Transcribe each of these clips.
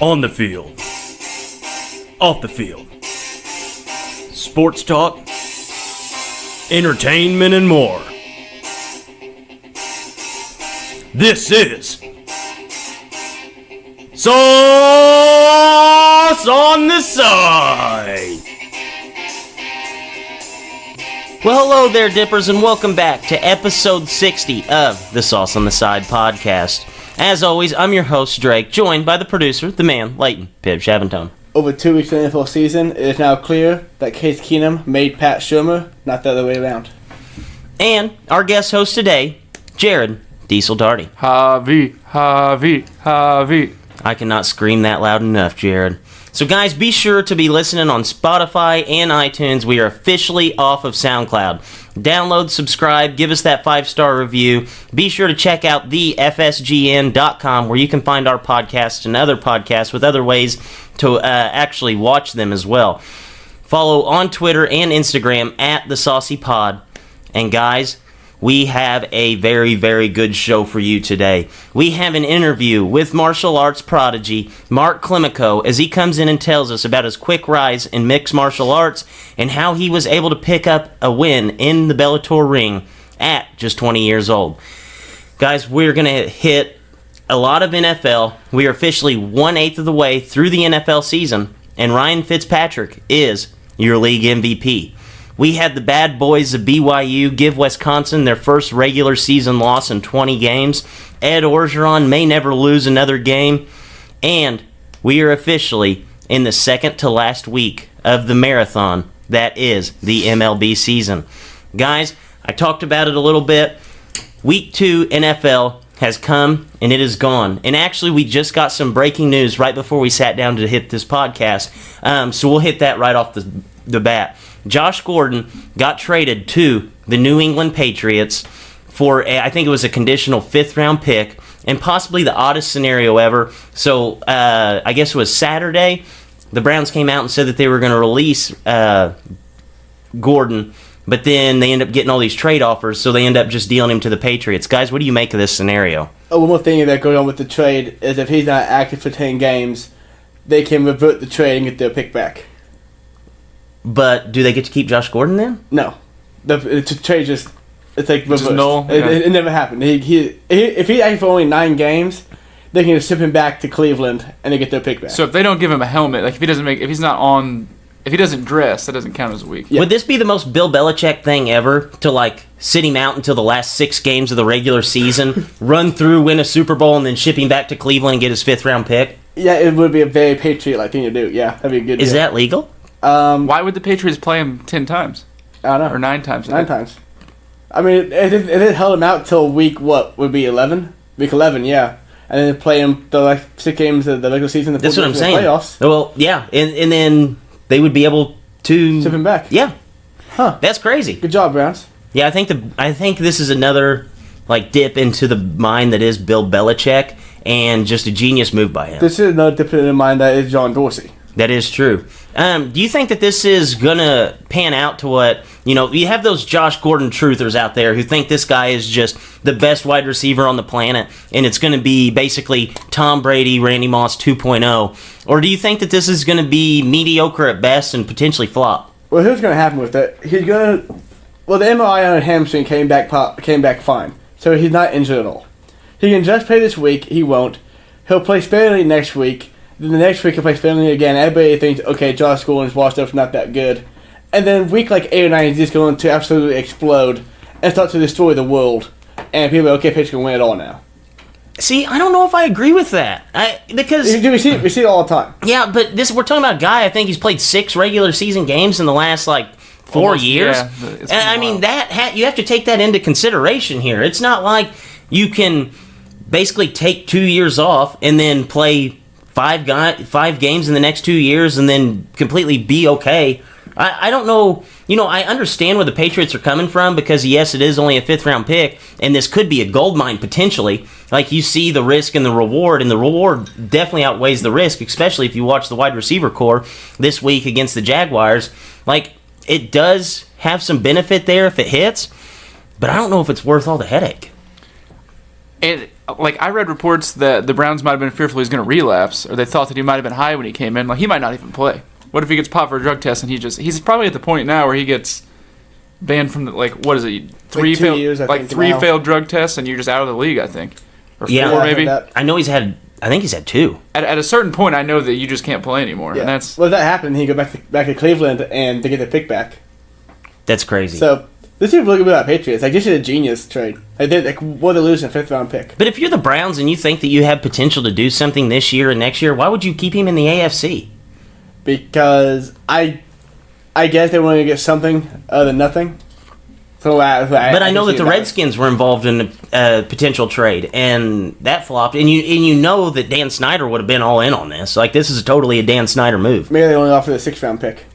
On the field. Off the field. Sports talk. Entertainment and more. This is Sauce on the Side. Well, hello there, Dippers, and welcome back to episode 60 of the Sauce on the Side podcast. As always, I'm your host, Drake, joined by the producer, the man, Leighton, Pib Shaventone. Over 2 weeks in the NFL season, it is now clear that Case Keenum made Pat Shermer, not the other way around. And our guest host today, Jared Diesel Darty. Javi. I cannot scream that loud enough, Jared. So guys, be sure to be listening on Spotify and iTunes. We are officially off of SoundCloud. Download, subscribe, give us that 5-star review. Be sure to check out thefsgn.com where you can find our podcasts and other podcasts with other ways to actually watch them as well. Follow on Twitter and Instagram at The Saucy Pod. And guys, we have a very, very good show for you today. We have an interview with martial arts prodigy Mark Klimico as he comes in and tells us about his quick rise in mixed martial arts and how he was able to pick up a win in the Bellator ring at just 20 years old. Guys, we're going to hit a lot of NFL. We are officially 1/8 of the way through the NFL season, and Ryan Fitzpatrick is your league MVP. We had the bad boys of BYU give Wisconsin their first regular season loss in 20 games. Ed Orgeron may never lose another game. And we are officially in the second to last week of the marathon that is the MLB season. Guys, I talked about it a little bit. Week 2 NFL has come and it is gone. And actually, we just got some breaking news right before we sat down to hit this podcast. So we'll hit that right off the bat. Josh Gordon got traded to the New England Patriots for, I think it was a conditional 5th-round pick, and possibly the oddest scenario ever. So, I guess it was Saturday, the Browns came out and said that they were going to release Gordon, but then they end up getting all these trade offers, so they end up just dealing him to the Patriots. Guys, what do you make of this scenario? Oh, one more thing that goes on with the trade is if he's not active for 10 games, they can revert the trade and get their pick back. But do they get to keep Josh Gordon then? No. The trade just, it's like reversed. No? It never happened. If he's active for only 9 games, they can just ship him back to Cleveland and they get their pick back. So if they don't give him a helmet, like if he doesn't dress, that doesn't count as a week. Yeah. Would this be the most Bill Belichick thing ever to like sit him out until the last 6 games of the regular season, run through, win a Super Bowl, and then ship him back to Cleveland and get his 5th-round pick? Yeah, it would be a very Patriot-like thing to do. Yeah, that'd be a good deal. Is that legal? Why would the Patriots play him 10 times? I don't know. Or 9 times? 9 times. I mean, it held him out till week, what, would be 11? Week 11, yeah. And then play him the 6 games of the regular season. That's what I'm saying. Playoffs. Well, yeah, and then they would be able to ship him back. Yeah. Huh. That's crazy. Good job, Browns. Yeah, I think this is another like dip into the mind that is Bill Belichick and just a genius move by him. This is another dip in the mind that is John Dorsey. That is true. Do you think that this is going to pan out to what, you have those Josh Gordon truthers out there who think this guy is just the best wide receiver on the planet and it's going to be basically Tom Brady, Randy Moss 2.0? Or do you think that this is going to be mediocre at best and potentially flop? Well, here's going to happen with it. The MRI on hamstring came back fine. So he's not injured at all. He can just play this week. He won't. He'll play sparingly next week. Then the next week he'll play sparingly again. Everybody thinks, okay, Josh Gordon's washed up's not that good. And then week 8 or 9 he's just going to absolutely explode and start to destroy the world. And people are okay, Patriots can win it all now. See, I don't know if I agree with that. Because we see it all the time. Yeah, but we're talking about a guy, I think he's played 6 regular season games in the last 4 years. Yeah, and I mean, you have to take that into consideration here. It's not like you can basically take 2 years off and then play 5 games in the next 2 years and then completely be okay. I don't know. I understand where the Patriots are coming from because, yes, it is only a 5th-round pick, and this could be a gold mine potentially. Like, you see the risk and the reward definitely outweighs the risk, especially if you watch the wide receiver core this week against the Jaguars. Like, it does have some benefit there if it hits, but I don't know if it's worth all the headache. like I read reports that the Browns might have been fearful he's going to relapse, or they thought that he might have been high when he came in. Like he might not even play. What if he gets popped for a drug test and he's probably at the point now where he gets banned from what is it? Three 2 years, I think, now. failed drug tests and you're just out of the league, I think. Or Yeah. four I heard maybe. that. I know I think he's had 2. At a certain point, I know that you just can't play anymore, Yeah. and that's Well, if that happened, he go back to Cleveland and they get the pick back. That's crazy. So this is really good about Patriots. Like this is a genius trade. They did what they lose in a 5th-round pick. But if you're the Browns and you think that you have potential to do something this year and next year, why would you keep him in the AFC? Because I guess they want to get something other than nothing. So, But I know that the Redskins were involved in a potential trade, and that flopped. And you know that Dan Snyder would have been all in on this. Like this is totally a Dan Snyder move. Maybe they only offered a 6th-round pick.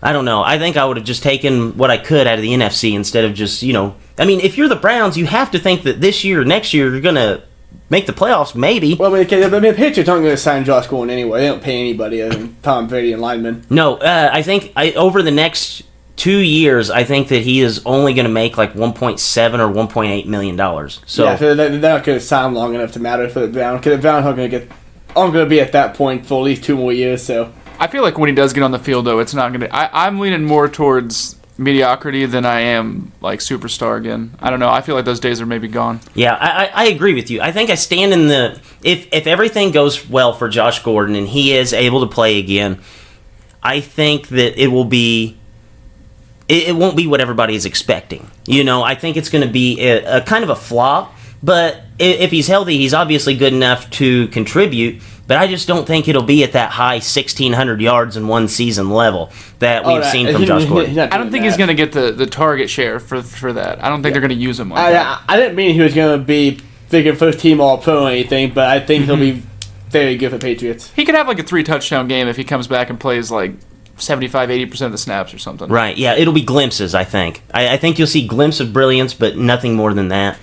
I don't know. I think I would have just taken what I could out of the NFC instead of just I mean, if you're the Browns, you have to think that this year, next year, you're gonna make the playoffs. Maybe. Well, the Patriots aren't going to sign Josh Gordon anyway. They don't pay anybody other than Tom Brady and linemen. No, I think over the next 2 years, I think that he is only going to make like $1.7 or $1.8 million. So, Yeah, so they're not going to sign long enough to matter for the Browns. Because the Browns aren't going to be at that point for at least 2 more years. So I feel like when he does get on the field, though, it's not going to... I'm leaning more towards mediocrity than I am, like, superstar again. I don't know. I feel like those days are maybe gone. yeah, I agree with you. I think I stand in the... If everything goes well for Josh Gordon and he is able to play again, I think that it will be... It won't be what everybody is expecting. I think it's going to be a kind of a flop, but if he's healthy, he's obviously good enough to contribute. But I just don't think it'll be at that high 1,600 yards in one season level that we've seen from Josh Gordon. I don't think he's going to get the target share for that. I don't think they're going to use him like that. I didn't mean he was going to be thinking first-team All-Pro or anything, but I think he'll be very good for the Patriots. He could have like a 3-touchdown game if he comes back and plays like 75-80% of the snaps or something. Right, yeah, it'll be glimpses, I think. I think you'll see glimpses of brilliance, but nothing more than that.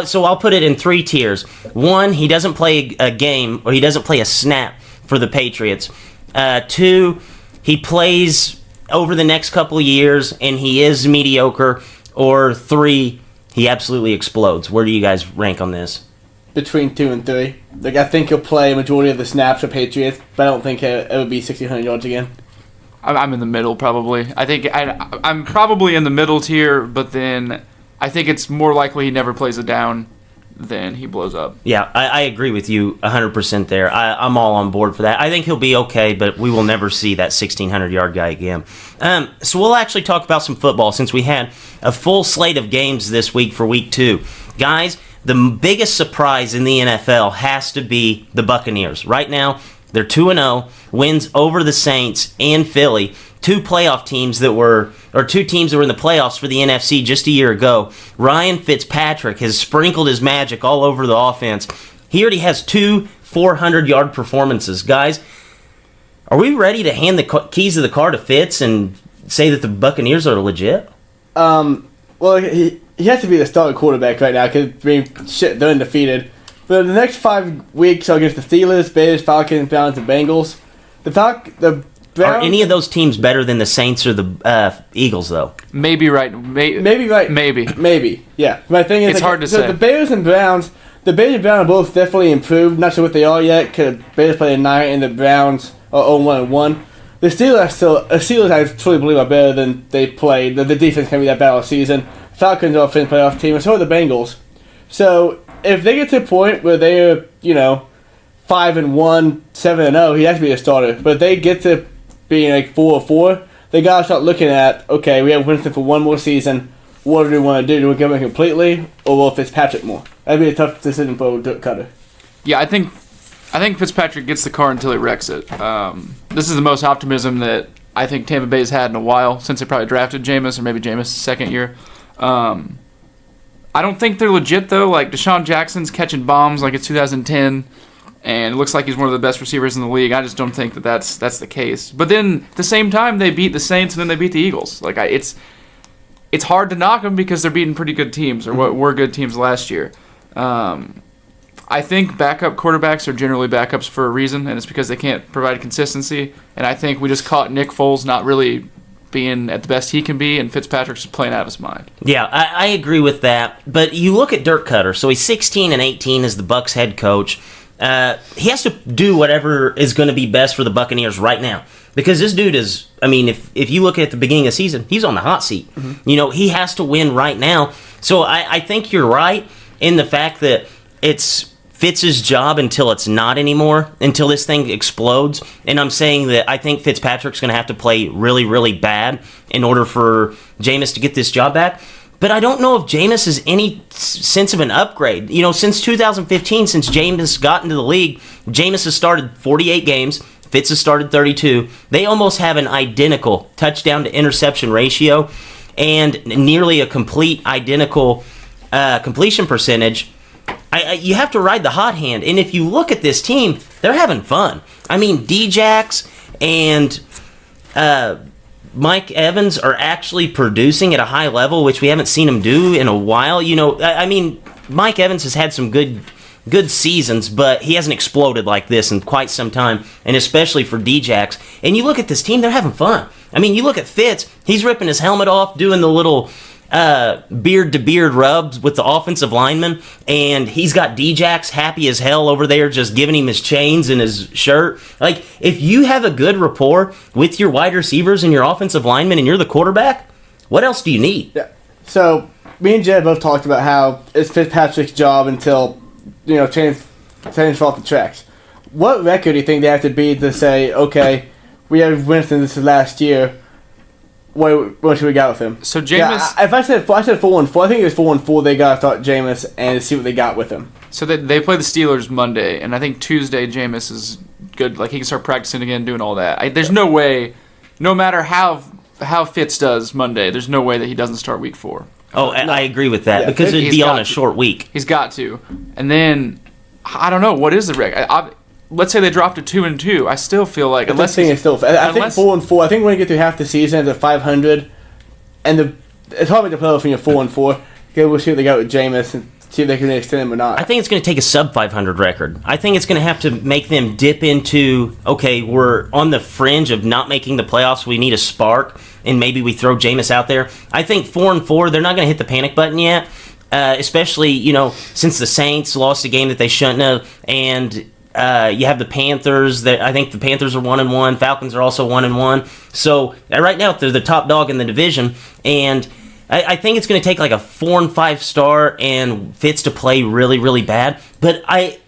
So I'll put it in 3 tiers. 1, he doesn't play a game, or he doesn't play a snap for the Patriots. 2, he plays over the next couple of years, and he is mediocre. Or 3, he absolutely explodes. Where do you guys rank on this? Between 2 and 3. Like, I think he'll play a majority of the snaps for Patriots, but I don't think it would be 1,600 yards again. I'm in the middle probably. I think I'm probably in the middle tier, but then I think it's more likely he never plays a down than he blows up. Yeah, I agree with you 100% there. I'm all on board for that. I think he'll be okay, but we will never see that 1,600-yard guy again. So we'll actually talk about some football since we had a full slate of games this week for Week 2. Guys, the biggest surprise in the NFL has to be the Buccaneers. Right now, they're 2-0, wins over the Saints and Philly, two teams that were in the playoffs for the NFC just a year ago. Ryan Fitzpatrick has sprinkled his magic all over the offense. He already has 2 400-yard performances. Guys, are we ready to hand the keys of the car to Fitz and say that the Buccaneers are legit? Well, he has to be the starting quarterback right now because they're undefeated. For the next 5 weeks against the Steelers, Bears, Falcons, Browns, and Bengals. The Browns, are any of those teams better than the Saints or the Eagles, though? Maybe right. Maybe right. Maybe. Yeah. My thing is, it's hard to say. The Bears and Browns are both definitely improved. Not sure what they are yet because the Bears play at 9 and the Browns are 0-1-1. The Steelers I truly believe are better than they played. The defense can be that bad all season. Falcons are a fifth playoff team, and so are the Bengals. So if they get to a point where they're 5-1, 7-0, he has to be a starter. But if they get to being like 4-4, they gotta start looking at, okay, we have Winston for one more season. What do we want to do? Do we give him completely, or will Fitzpatrick more? That'd be a tough decision for Cutter. Yeah, I think Fitzpatrick gets the car until he wrecks it. This is the most optimism that I think Tampa Bay's had in a while since they probably drafted Jameis, or maybe Jameis' second year. I don't think they're legit, though. Like, Deshaun Jackson's catching bombs like it's 2010, and it looks like he's one of the best receivers in the league. I just don't think that that's the case. But then, at the same time, they beat the Saints, and then they beat the Eagles. Like, it's hard to knock them because they're beating pretty good teams, or what were good teams last year. I think backup quarterbacks are generally backups for a reason, and it's because they can't provide consistency. And I think we just caught Nick Foles not really being at the best he can be, and Fitzpatrick's just playing out of his mind. Yeah, I agree with that. But you look at Dirk Cutter. So he's 16-18 as the Bucs head coach. He has to do whatever is going to be best for the Buccaneers right now. Because this dude is, I mean, if you look at the beginning of the season, he's on the hot seat. You know, he has to win right now. So I think you're right in the fact that it's Fitz's job until it's not anymore, until this thing explodes. And I'm saying that I think Fitzpatrick's going to have to play really, really bad in order for Jameis to get this job back. But I don't know if Jameis is any sense of an upgrade. You know, since 2015, since Jameis got into the league, Jameis has started 48 games. Fitz has started 32. They almost have an identical touchdown to interception ratio and nearly a complete identical completion percentage. You have to ride the hot hand. And if you look at this team, they're having fun. I mean, Djax and Mike Evans are actually producing at a high level, which we haven't seen them do in a while. You know, I mean, Mike Evans has had some good seasons, but he hasn't exploded like this in quite some time, and especially for Djax. And you look at this team, they're having fun. I mean, you look at Fitz, he's ripping his helmet off, doing the little beard-to-beard rubs with the offensive lineman, and he's got Djax happy as hell over there just giving him his chains and his shirt. Like, if you have a good rapport with your wide receivers and your offensive linemen and you're the quarterback, what else do you need? Yeah. So, me and Jed both talked about how it's Fitzpatrick's job until, you know, change off the tracks. What record do you think they have to beat to say, okay, we have Winston this is last year, what should we got with him? So Jameis, yeah, if I said 4-4, I think it was 4-4. They got to start Jameis and see what they got with him. so they play the Steelers Monday, and I think Tuesday Jameis is good. Like, he can start practicing again, doing all that. There's no way, no matter how Fitz does Monday, there's no way that he doesn't start Week 4. Oh, I agree with that, because it'd be on a short week. He's got to. And then, I don't know, what is the record? Let's say they dropped to 2-2. I still feel like, I think 4-4. I think when you get through half the season, it's 500, and it's hard to play from your 4-4. Okay, we'll see what they got with Jameis and see if they can extend him or not. I think it's going to take a sub 500 record. I think it's going to have to make them dip into, okay, we're on the fringe of not making the playoffs. We need a spark, and maybe we throw Jameis out there. I think 4-4, they're not going to hit the panic button yet, especially, you know, since the Saints lost a game that they shouldn't have, and you have the Panthers. I think the Panthers are 1-1. Falcons are also 1-1. So right now they're the top dog in the division, and I think it's going to take like a 4-5 star and Fitz to play really, really bad. But I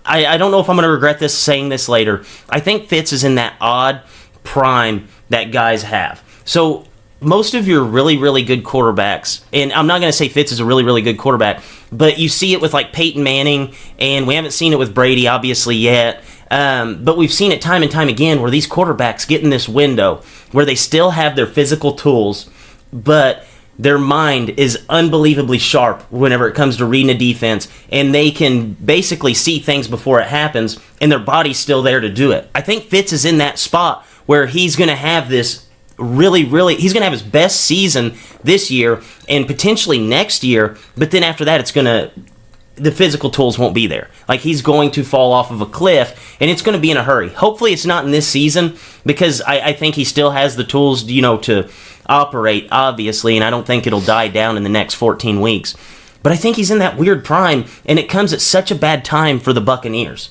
don't know if I'm going to regret this saying this later. I think Fitz is in that odd prime that guys have. So most of your really, really good quarterbacks, and I'm not going to say Fitz is a really, really good quarterback, but you see it with like Peyton Manning, and we haven't seen it with Brady obviously yet, but we've seen it time and time again where these quarterbacks get in this window where they still have their physical tools, but their mind is unbelievably sharp whenever it comes to reading a defense, and they can basically see things before it happens, and their body's still there to do it. I think Fitz is in that spot where he's going to have this really, really, he's going to have his best season this year and potentially next year, but then after that the physical tools won't be there. Like, he's going to fall off of a cliff, and it's going to be in a hurry. Hopefully it's not in this season, because I think he still has the tools, you know, to operate, obviously, and I don't think it'll die down in the next 14 weeks. But I think he's in that weird prime, and it comes at such a bad time for the Buccaneers.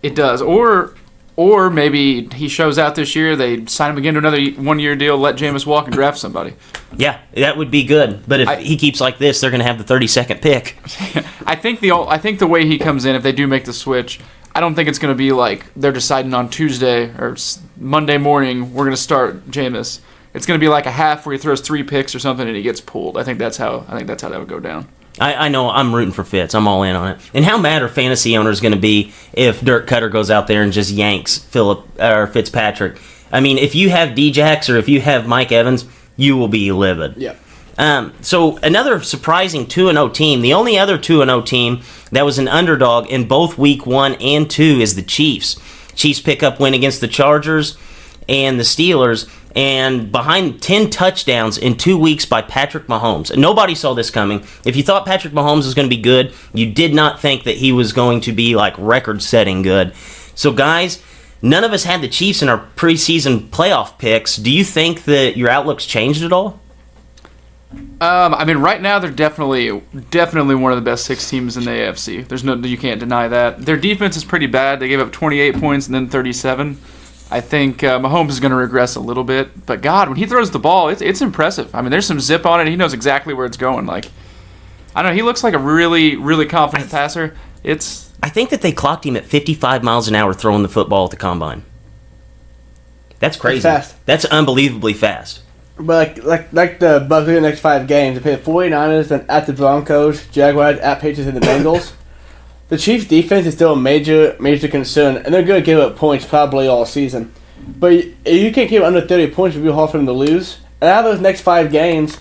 It does. Or maybe he shows out this year, they sign him again to another one-year deal, let Jameis walk and draft somebody. Yeah, that would be good. But if he keeps like this, they're going to have the 32nd pick. I think the way he comes in, if they do make the switch, I don't think it's going to be like they're deciding on Tuesday or Monday morning, we're going to start Jameis. It's going to be like a half where he throws 3 picks or something and he gets pulled. I think that's how that would go down. I know I'm rooting for Fitz. I'm all in on it. And how mad are fantasy owners going to be if Dirk Cutter goes out there and just yanks Fitzpatrick? I mean, if you have Djax or if you have Mike Evans, you will be livid. Yeah. So another surprising 2-0 team. The only other 2-0 team that was an underdog in both Week 1 and 2 is the Chiefs. Chiefs pick up win against the Chargers and the Steelers, and behind 10 touchdowns in 2 weeks by Patrick Mahomes. And nobody saw this coming. If you thought Patrick Mahomes was going to be good, you did not think that he was going to be like record-setting good. So guys, none of us had the Chiefs in our preseason playoff picks. Do you think that your outlook's changed at all? I mean, right now they're definitely one of the best 6 teams in the AFC. You can't deny that. Their defense is pretty bad. They gave up 28 points and then 37. I think Mahomes is going to regress a little bit, but God, when he throws the ball, it's impressive. I mean, there's some zip on it. He knows exactly where it's going. Like, I don't know, he looks like a really, really confident passer. I think that they clocked him at 55 miles an hour throwing the football at the combine. That's crazy. That's fast. That's unbelievably fast. But like the Bucs in the next 5 games, they play the 49ers, then at the Broncos, Jaguars, at Patriots, and the Bengals. The Chiefs' defense is still a major concern, and they're going to give up points probably all season. But you can't keep under 30 points if you're hard for them to lose. And out of those next 5 games,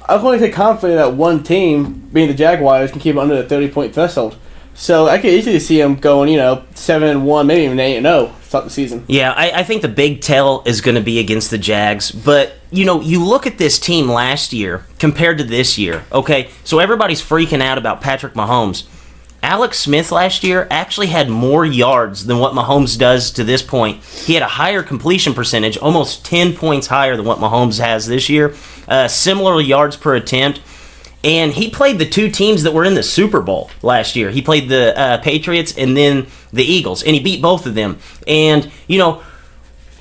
I'm going to say confident that one team, being the Jaguars, can keep under the 30-point threshold. So I could easily see them going, 7-1, maybe even 8-0 to start the season. Yeah, I think the big tell is going to be against the Jags. But, you look at this team last year compared to this year. Okay, so everybody's freaking out about Patrick Mahomes. Alex Smith last year actually had more yards than what Mahomes does to this point. He had a higher completion percentage, almost 10 points higher than what Mahomes has this year. Similar yards per attempt. And he played the 2 teams that were in the Super Bowl last year. He played the Patriots and then the Eagles, and he beat both of them. And,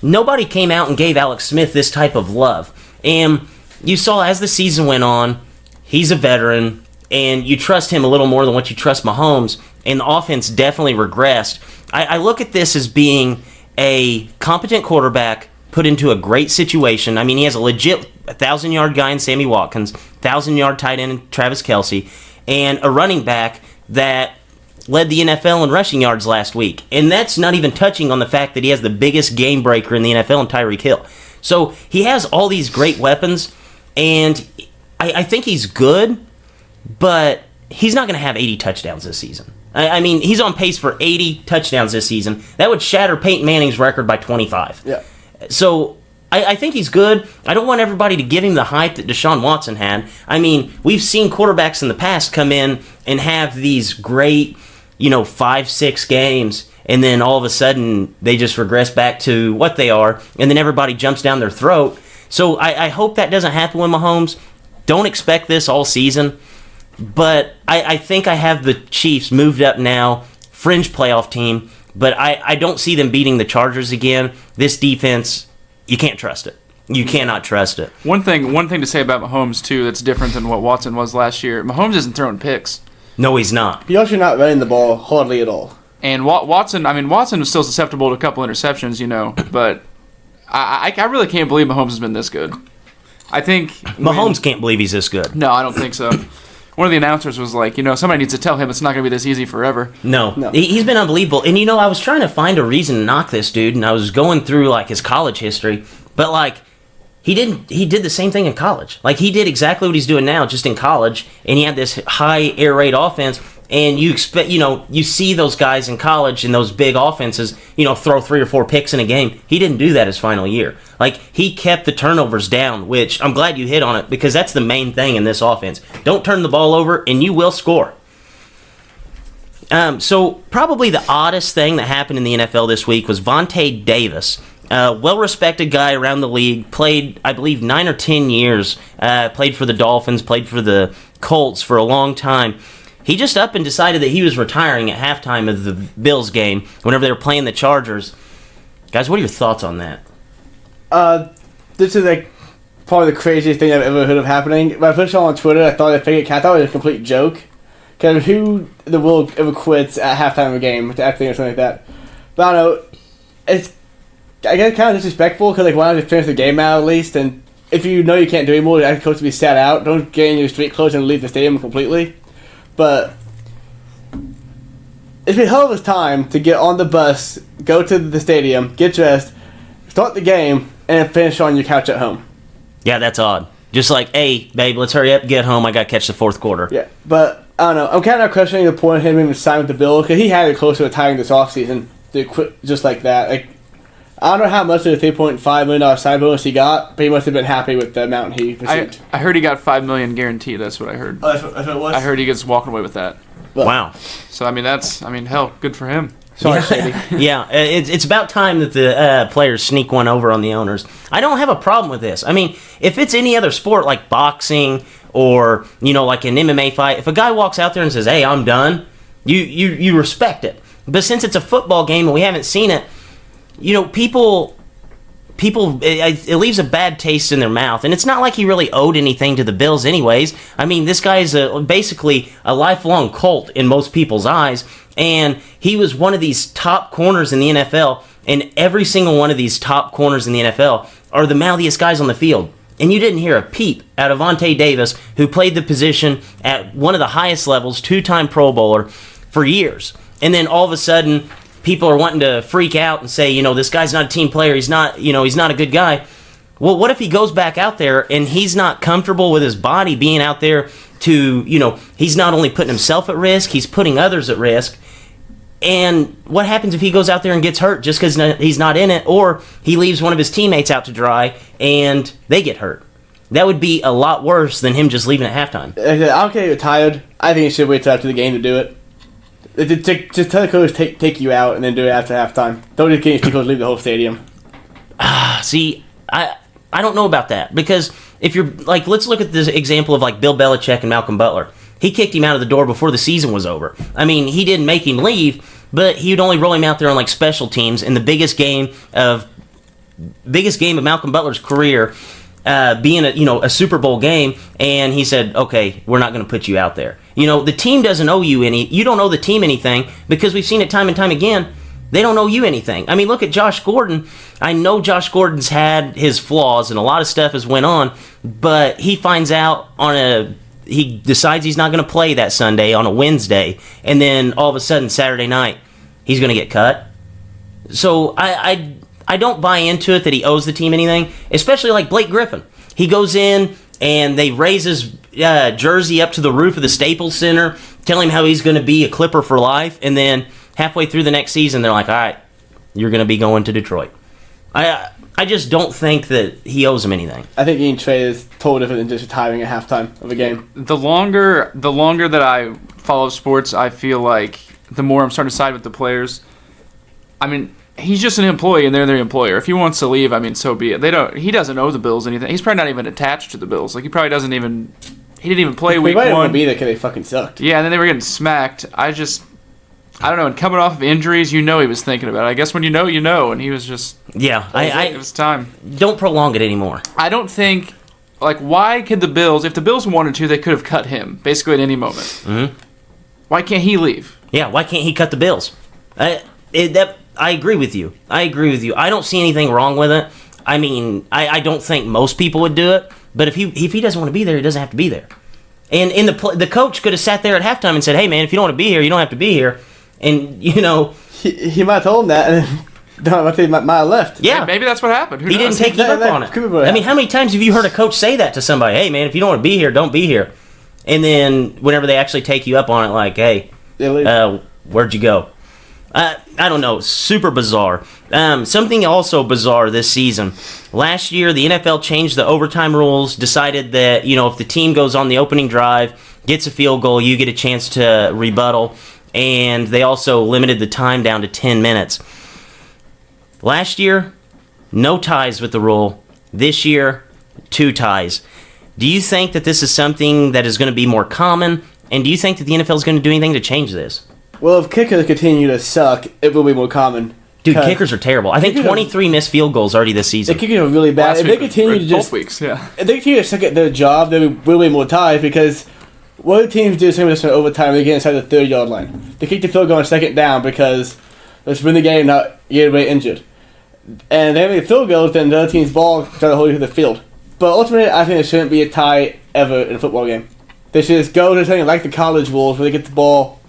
nobody came out and gave Alex Smith this type of love. And you saw as the season went on, he's a veteran, and you trust him a little more than what you trust Mahomes, and the offense definitely regressed. I look at this as being a competent quarterback put into a great situation. I mean, he has a legit 1,000-yard guy in Sammy Watkins, 1,000-yard tight end in Travis Kelce, and a running back that led the NFL in rushing yards last week. And that's not even touching on the fact that he has the biggest game breaker in the NFL in Tyreek Hill. So he has all these great weapons, and I think he's good, but he's not going to have 80 touchdowns this season. I mean, he's on pace for 80 touchdowns this season. That would shatter Peyton Manning's record by 25. Yeah. So I think he's good. I don't want everybody to give him the hype that Deshaun Watson had. I mean, we've seen quarterbacks in the past come in and have these great, 5-6 games, and then all of a sudden they just regress back to what they are, and then everybody jumps down their throat. So I hope that doesn't happen with Mahomes. Don't expect this all season. But I think I have the Chiefs moved up now, fringe playoff team, but I don't see them beating the Chargers again. This defense, you can't trust it. You cannot trust it. One thing to say about Mahomes, too, that's different than what Watson was last year. Mahomes isn't throwing picks. No, he's not. He's also not running the ball hardly at all. And Watson was still susceptible to a couple interceptions, but I really can't believe Mahomes has been this good. I think Mahomes can't believe he's this good. No, I don't think so. One of the announcers was like, somebody needs to tell him it's not going to be this easy forever. No. He's been unbelievable. And, I was trying to find a reason to knock this dude, and I was going through, his college history. But, he did the same thing in college. He did exactly what he's doing now, just in college, and he had this high air raid offense. And you expect, you see those guys in college in those big offenses, throw 3 or 4 picks in a game. He didn't do that his final year. He kept the turnovers down, which I'm glad you hit on it because that's the main thing in this offense. Don't turn the ball over and you will score. So probably the oddest thing that happened in the NFL this week was Vontae Davis. Well-respected guy around the league, played, I believe, 9 or 10 years, played for the Dolphins, played for the Colts for a long time. He just up and decided that he was retiring at halftime of the Bills game whenever they were playing the Chargers. Guys, what are your thoughts on that? This is probably the craziest thing I've ever heard of happening. When I first saw it on Twitter, I thought it was a complete joke. Because who in the world ever quits at halftime of a game with acting or something like that? But I don't know. I guess kind of disrespectful because why not just finish the game out at least? And if you know you can't do anymore, you ask the coach to be sat out. Don't get in your street clothes and leave the stadium completely. But it's been a hell of a time to get on the bus, go to the stadium, get dressed, start the game, and finish on your couch at home. Yeah, that's odd. Just hey, babe, let's hurry up, get home. I got to catch the fourth quarter. Yeah, but I don't know. I'm kind of questioning the point of him even signing with the Bills because he had it close to retiring this offseason to quit just like that. I don't know how much of the $3.5 million sign bonus he got, but he must have been happy with the amount he received. I heard he got $5 million guaranteed. That's what I heard. Oh, that's what it was? I heard he gets walking away with that. But, wow. So, hell, good for him. Sorry, Shady. Yeah, it's about time that the players sneak one over on the owners. I don't have a problem with this. I mean, if it's any other sport like boxing or, like an MMA fight, if a guy walks out there and says, hey, I'm done, you respect it. But since it's a football game and we haven't seen it, people it leaves a bad taste in their mouth, and it's not like he really owed anything to the Bills anyways. I mean, this guy is basically a lifelong cult in most people's eyes, and he was one of these top corners in the NFL, and every single one of these top corners in the NFL are the mouthiest guys on the field. And you didn't hear a peep out of Vontae Davis, who played the position at one of the highest levels, 2-time Pro Bowler, for years. And then all of a sudden, people are wanting to freak out and say, this guy's not a team player. He's not a good guy. Well, what if he goes back out there and he's not comfortable with his body being out there to, he's not only putting himself at risk, he's putting others at risk. And what happens if he goes out there and gets hurt just because he's not in it, or he leaves one of his teammates out to dry and they get hurt? That would be a lot worse than him just leaving at halftime. I'm okay with tired. I think you should wait till after the game to do it. Just tell the coach take you out and then do it after halftime. Don't just get your coach leave the whole stadium. See, I don't know about that, because if you're like, let's look at this example of like Bill Belichick and Malcolm Butler. He kicked him out of the door before the season was over. I mean, he didn't make him leave, but he would only roll him out there on like special teams in the biggest game of Malcolm Butler's career, being a Super Bowl game, and he said, okay, we're not going to put you out there. The team doesn't owe you you don't owe the team anything, because we've seen it time and time again. They don't owe you anything. I mean, look at Josh Gordon. I know Josh Gordon's had his flaws and a lot of stuff has went on, but he finds out he decides he's not going to play that Sunday on a Wednesday, and then all of a sudden Saturday night he's going to get cut. So I don't buy into it that he owes the team anything, especially like Blake Griffin. He goes in and they raise his jersey up to the roof of the Staples Center, tell him how he's going to be a Clipper for life, and then halfway through the next season they're like, all right, you're going to be going to Detroit. I just don't think that he owes him anything. I think getting traded is totally different than just retiring at halftime of a game. The longer that I follow sports, I feel like the more I'm starting to side with the players. I mean, he's just an employee, and they're their employer. If he wants to leave, I mean, so be it. He doesn't owe the Bills anything. He's probably not even attached to the Bills. Like, he probably doesn't even. He didn't even play week one. He might even be there because they fucking sucked. Yeah, and then they were getting smacked. I don't know. And coming off of injuries, he was thinking about it. I guess when you know, and he was just. Yeah, it was time. Don't prolong it anymore. I don't think. Like, why could the Bills? If the Bills wanted to, they could have cut him basically at any moment. Mm-hmm. Why can't he leave? Yeah, why can't he cut the Bills? I agree with you. I don't see anything wrong with it. I mean, I don't think most people would do it, but if he doesn't want to be there, he doesn't have to be there. And the coach could have sat there at halftime and said, "Hey, man, if you don't want to be here, you don't have to be here." And he might have told him that, and then might have left. Yeah, maybe that's what happened. He didn't take you up on it. I mean, how many times have you heard a coach say that to somebody? Hey, man, if you don't want to be here, don't be here. And then whenever they actually take you up on it, like, hey, where'd you go? I don't know. Super bizarre. Something also bizarre this season. Last year, the NFL changed the overtime rules, decided that, if the team goes on the opening drive, gets a field goal, you get a chance to rebuttal, and they also limited the time down to 10 minutes. Last year, no ties with the rule. This year, 2 ties. Do you think that this is something that is going to be more common, and do you think that the NFL is going to do anything to change this? Well, if kickers continue to suck, it will be more common. Dude, kickers are terrible. I think 23 missed field goals already this season. The kickers are really bad. If they continue to just... Both weeks, yeah. If they continue to suck at their job, there will be more ties, because what do teams do same with this in overtime? They get inside the 30-yard line. They kick the field goal on second down because let's win the game, not get anybody injured. And they make field goals, then the other team's ball try to hold you to the field. But ultimately, I think there shouldn't be a tie ever in a football game. They should just go to something like the college rules where they get the ball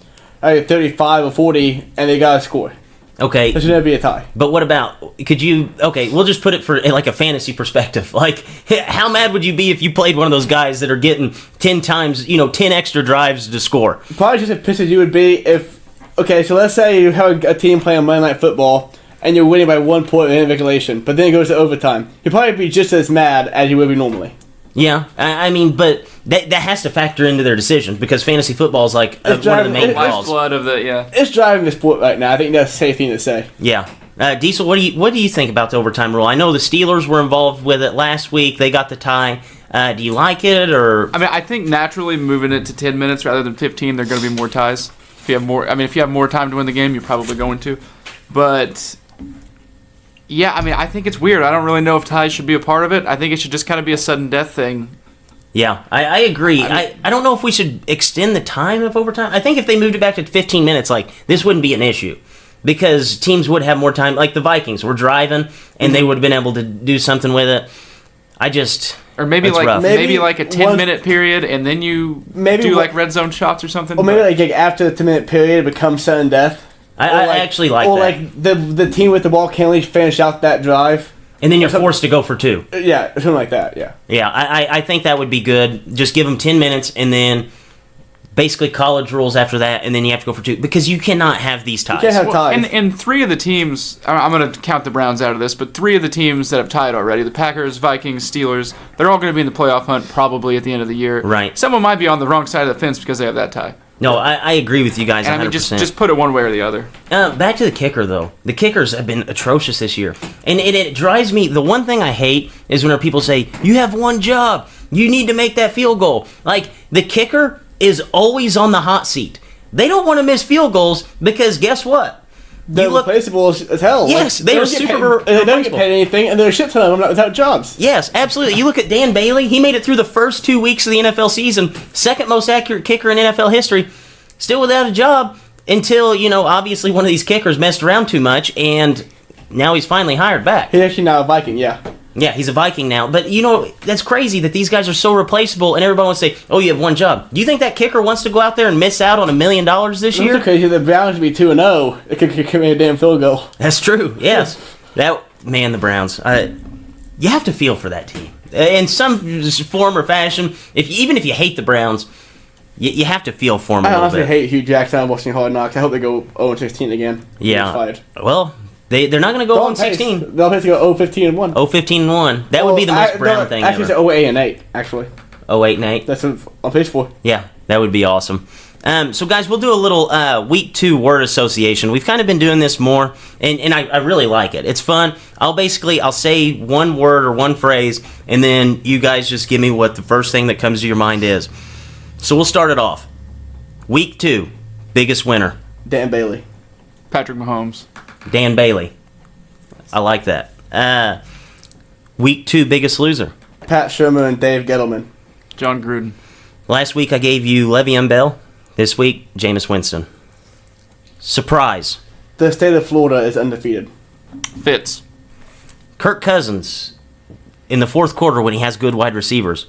at 35 or 40 and they gotta score. Okay. There should never be a tie. But what about, we'll just put it for like a fantasy perspective. Like, how mad would you be if you played one of those guys that are getting 10 times, 10 extra drives to score? Probably just as pissed as you would be if, so let's say you have a team playing Monday Night Football and you're winning by 1 point in regulation, but then it goes to overtime. You'd probably be just as mad as you would be normally. Yeah, I mean, but that has to factor into their decision because fantasy football is like one of the main calls. Lifeblood of the It's driving the sport right now. I think that's a safe thing to say. Yeah. Diesel, what do you think about the overtime rule? I know the Steelers were involved with it last week. They got the tie. Do you like it or? I mean, I think naturally moving it to 10 minutes rather than 15, there are going to be more ties. If you have more time to win the game, you're probably going to. But yeah, I mean, I think it's weird. I don't really know if ties should be a part of it. I think it should just kind of be a sudden death thing. Yeah, I agree. I don't know if we should extend the time of overtime. I think if they moved it back to 15 minutes, like, this wouldn't be an issue. Because teams would have more time. Like the Vikings were driving, and they would have been able to do something with it. Or maybe That's like rough. maybe like a 10-minute period, and then you do like red zone shots or something. Or maybe like after the 10-minute period, it becomes sudden death. I actually like or that. Or like the team with the ball can't really finish out that drive. And then you're forced to go for 2. Yeah, something like that, yeah. Yeah, I think that would be good. Just give them 10 minutes, and then basically college rules after that, and then you have to go for 2. Because you cannot have these ties. You can't have ties. And 3 of the teams, I'm going to count the Browns out of this, but 3 of the teams that have tied already, the Packers, Vikings, Steelers, they're all going to be in the playoff hunt probably at the end of the year. Right. Someone might be on the wrong side of the fence because they have that tie. No, I agree with you guys 100%. And I mean, just put it one way or the other. Back to the kicker, though. The kickers have been atrocious this year. And it drives me... The one thing I hate is when people say, you have one job. You need to make that field goal. Like, the kicker is always on the hot seat. They don't want to miss field goals because guess what? They're replaceable as hell. Yes, like, they are super They don't get paid anything, and there are a shit ton of them without jobs. Yes, absolutely. You look at Dan Bailey. He made it through the first 2 weeks of the NFL season. Second most accurate kicker in NFL history. Still without a job until, obviously one of these kickers messed around too much, and now he's finally hired back. He's actually now a Viking, yeah. Yeah, he's a Viking now. But, that's crazy that these guys are so replaceable, and everybody wants to say, oh, you have one job. Do you think that kicker wants to go out there and miss out on $1 million this year? It's crazy. The Browns would be 2-0. It could commit a damn field goal. That's true, yes. The Browns. You have to feel for that team. In some form or fashion, even if you hate the Browns, you have to feel for them a I little honestly bit. hate Hugh Jackson on watching Hard Knocks. I hope they go 0-16 again. Yeah. Well, they're not going to go 0-16. They'll have to go 0-15-1. 0-15-1. That would be the most Brown thing actually, ever. Actually, it's 0-8-8, actually. 0-8-8. That's on page 4. Yeah, that would be awesome. So, guys, we'll do a little week 2 word association. We've kind of been doing this more, and I really like it. It's fun. I'll say one word or one phrase, and then you guys just give me what the first thing that comes to your mind is. So we'll start it off. Week 2, biggest winner. Dan Bailey. Patrick Mahomes. Dan Bailey. I like that. Week 2, biggest loser. Pat Shermer and Dave Gettleman. John Gruden. Last week I gave you Le'Veon Bell. This week, Jameis Winston. Surprise. The state of Florida is undefeated. Fitz. Kirk Cousins in the fourth quarter when he has good wide receivers.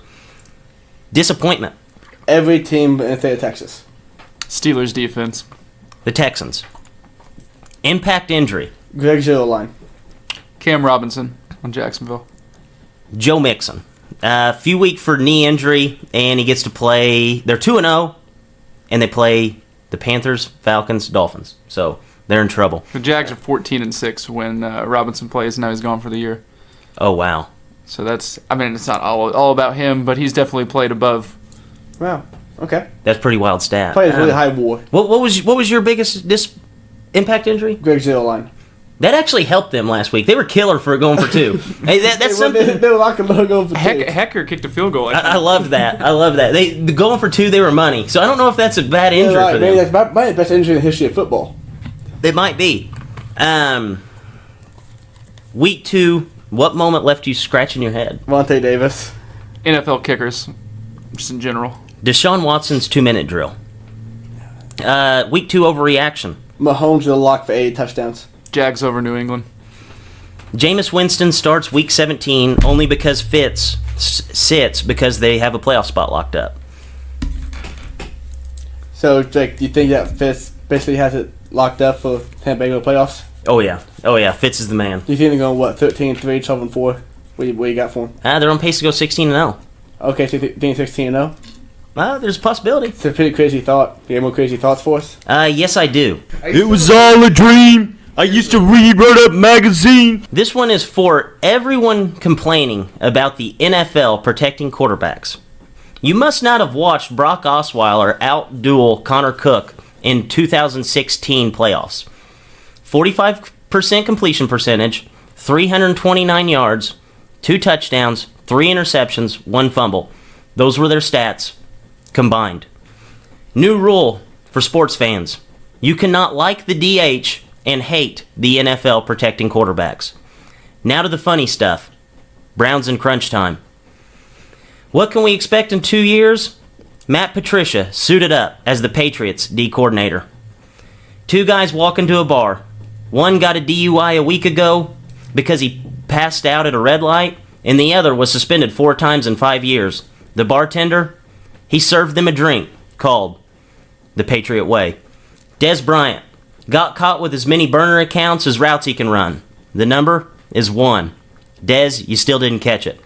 Disappointment. Every team in the state of Texas. Steelers defense. The Texans. Impact injury. Greg Zierlein. Cam Robinson on Jacksonville. Joe Mixon. Few week for knee injury, and he gets to play. They're 2-0, and they play the Panthers, Falcons, Dolphins. So they're in trouble. The Jags are 14-6 when Robinson plays. Now he's gone for the year. Oh wow. So it's not all about him, but he's definitely played above. Wow. Okay. That's a pretty wild stat. Played really high war. What was your biggest impact injury? Greg Zierlein. That actually helped them last week. They were killer for going for 2. Hey, that's something. They were like a logo for 2. Hecker kicked a field goal. I loved that. The going for 2, they were money. So I don't know if that's a bad injury for them. Maybe that's my best injury in the history of football. It might be. Week 2, what moment left you scratching your head? Vontae Davis. NFL kickers, just in general. Deshaun Watson's 2-minute drill. Week 2 overreaction. Mahomes is a lock for 8 touchdowns. Jags over New England. Jameis Winston starts week 17 only because Fitz sits because they have a playoff spot locked up. So, Jake, do you think that Fitz basically has it locked up for Tampa Bay playoffs? Oh yeah. Fitz is the man. Do you think they're going, 13-3, 12-4? What you got for them? They're on pace to go 16-0. Okay, so you think 16-0? There's a possibility. It's a pretty crazy thought. You have more crazy thoughts for us? Yes, I do. It was all a dream. I used to read Run Up magazine. This one is for everyone complaining about the NFL protecting quarterbacks. You must not have watched Brock Osweiler outduel Connor Cook in 2016 playoffs. 45% completion percentage, 329 yards, 2 touchdowns, 3 interceptions, 1 fumble. Those were their stats combined. New rule for sports fans. You cannot like the DH and hate the NFL protecting quarterbacks. Now to the funny stuff. Browns in crunch time. What can we expect in 2 years? Matt Patricia suited up as the Patriots D coordinator. 2 guys walk into a bar. One got a DUI a week ago because he passed out at a red light, and the other was suspended 4 times in 5 years. The bartender, he served them a drink called the Patriot Way. Des Bryant got caught with as many burner accounts as routes he can run. The number is 1. Des, you still didn't catch it.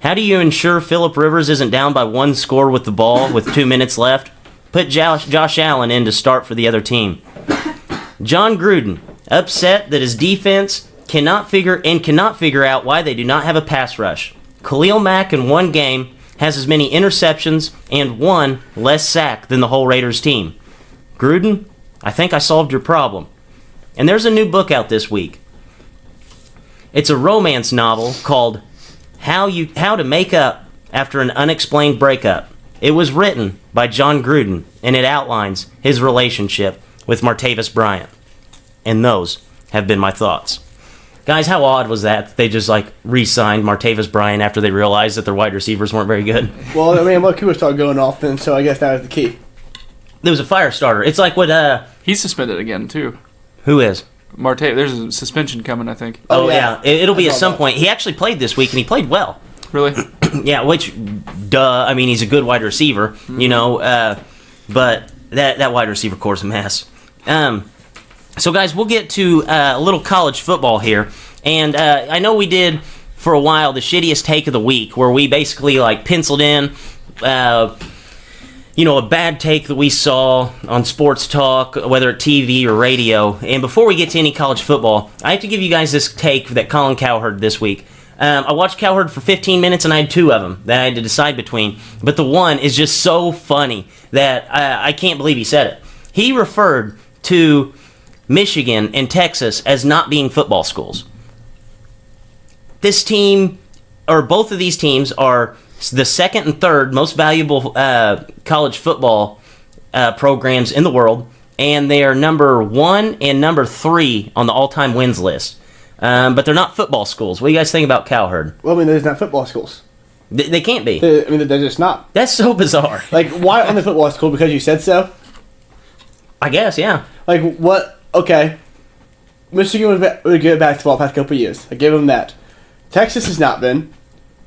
How do you ensure Phillip Rivers isn't down by 1 score with the ball with 2 minutes left? Put Josh Allen in to start for the other team. John Gruden, upset that his defense cannot figure out why they do not have a pass rush. Khalil Mack in 1 game has as many interceptions and 1 less sack than the whole Raiders team. Gruden, I think I solved your problem. And there's a new book out this week. It's a romance novel called How to Make Up After an Unexplained Breakup. It was written by John Gruden, and it outlines his relationship with Martavis Bryant. And those have been my thoughts. Guys, how odd was that? They just re-signed Martavis Bryant after they realized that their wide receivers weren't very good. Well, I mean, Mokuba started going off then, so I guess that was the key. There was a fire starter. It's like what He's suspended again, too. Who is? Marte, there's a suspension coming, I think. Oh, yeah. It'll be at some point. He actually played this week, and he played well. Really? Yeah, which, duh. I mean, he's a good wide receiver, but that wide receiver core is a mess. So, guys, we'll get to a little college football here. And I know we did, for a while, the shittiest take of the week, where we basically, penciled in, a bad take that we saw on sports talk, whether at TV or radio. And before we get to any college football, I have to give you guys this take that Colin Cowherd this week. I watched Cowherd for 15 minutes, and I had 2 of them that I had to decide between. But the one is just so funny that I can't believe he said it. He referred to Michigan and Texas as not being football schools. This team, or both of these teams, are the second and third most valuable college football programs in the world, and they are number 1 and number 3 on the all-time wins list. But they're not football schools. What do you guys think about Cowherd? Well, I mean, there's not football schools. They can't be. They're just not. That's so bizarre. Why on the football school? Because you said so? I guess, yeah. What? Okay. Michigan was good at basketball the past couple of years. I give them that. Texas has not been.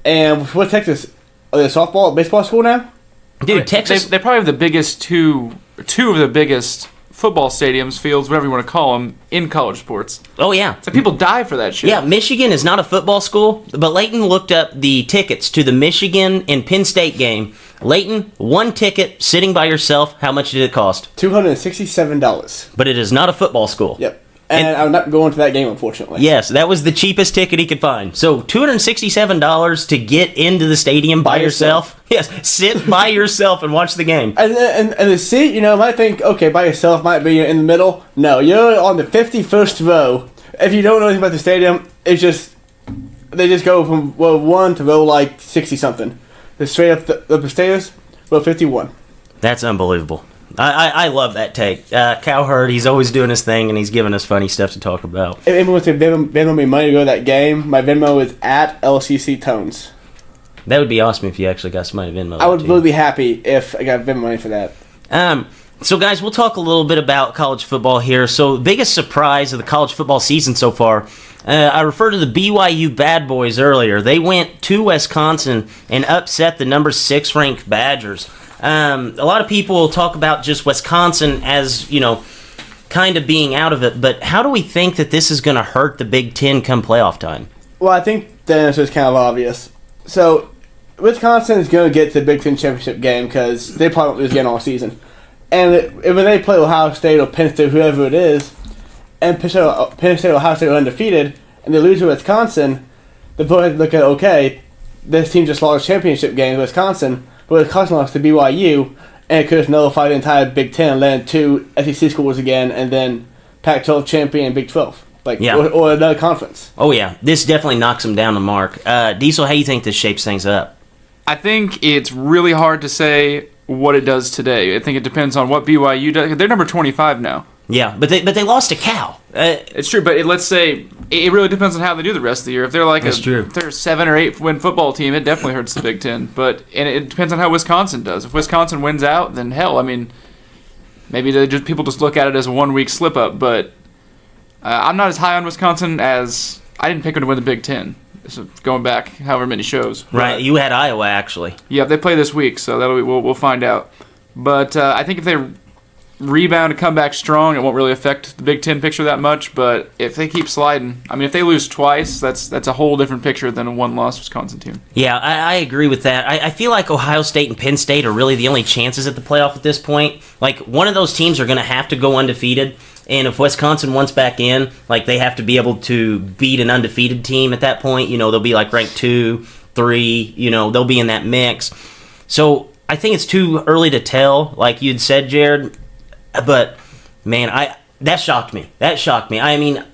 And what Texas? Are they a softball, baseball school now? Dude, Texas... They probably have the biggest two of the biggest football stadiums, fields, whatever you want to call them, in college sports. Oh, yeah. It's people die for that shit. Yeah, Michigan is not a football school, but Leighton looked up the tickets to the Michigan and Penn State game. Leighton, 1 ticket, sitting by yourself, how much did it cost? $267. But it is not a football school. Yep. And I'm not going to that game, unfortunately. Yes, that was the cheapest ticket he could find. So $267 to get into the stadium by yourself. Yes, sit by yourself and watch the game. And the seat, you might think, okay, by yourself might be in the middle. No, you're on the 51st row. If you don't know anything about the stadium, it's just, they just go from row 1 to row 60-something. Just straight up the stairs, row 51. That's unbelievable. I love that take. Cowherd, he's always doing his thing, and he's giving us funny stuff to talk about. If anyone wants to Venmo me money to go to that game, my Venmo is at LCC Tones. That would be awesome if you actually got somebody to Venmo. I would really be happy if I got Venmo money for that. So, guys, we'll talk a little bit about college football here. So, the biggest surprise of the college football season so far, I referred to the BYU Bad Boys earlier. They went to Wisconsin and upset the number 6 ranked Badgers. A lot of people will talk about just Wisconsin as, kind of being out of it, but how do we think that this is going to hurt the Big Ten come playoff time? Well, I think the answer is kind of obvious. So, Wisconsin is going to get to the Big Ten championship game because they probably won't lose again all season. And when they play Ohio State or Penn State, whoever it is, and Penn State Ohio State were undefeated, and they lose to Wisconsin, the voters look at, okay, this team just lost championship game to Wisconsin, but Wisconsin lost to BYU, and it could have nullified the entire Big Ten and landed 2 SEC schools again, and then Pac-12 champion and Big 12. Or another conference. Oh, yeah. This definitely knocks them down the mark. Diesel, how do you think this shapes things up? I think it's really hard to say what it does today. I think it depends on what BYU does. They're number 25 now. Yeah, but they lost to Cal. It's true, but let's say it really depends on how they do the rest of the year. If they're like That's true. If they're a 7 or 8 win football team, it definitely hurts the Big Ten. And it depends on how Wisconsin does. If Wisconsin wins out, then hell, I mean, maybe people just look at it as a 1 week slip up. But I'm not as high on Wisconsin as I didn't pick them to win the Big Ten. So going back however many shows. Right, but, you had Iowa actually. Yeah, they play this week, so we'll find out. But I think if they rebound and come back strong, it won't really affect the Big Ten picture that much. But if they keep sliding, I mean, if they lose twice, that's a whole different picture than a one-loss Wisconsin team. Yeah, I agree with that. I feel like Ohio State and Penn State are really the only chances at the playoff at this point. Like, one of those teams are going to have to go undefeated. And if Wisconsin wants back in, like, they have to be able to beat an undefeated team at that point. You know, they'll be like ranked 2, 3. You know, they'll be in that mix. So I think it's too early to tell, like you'd said, Jared. But man, that shocked me. I mean,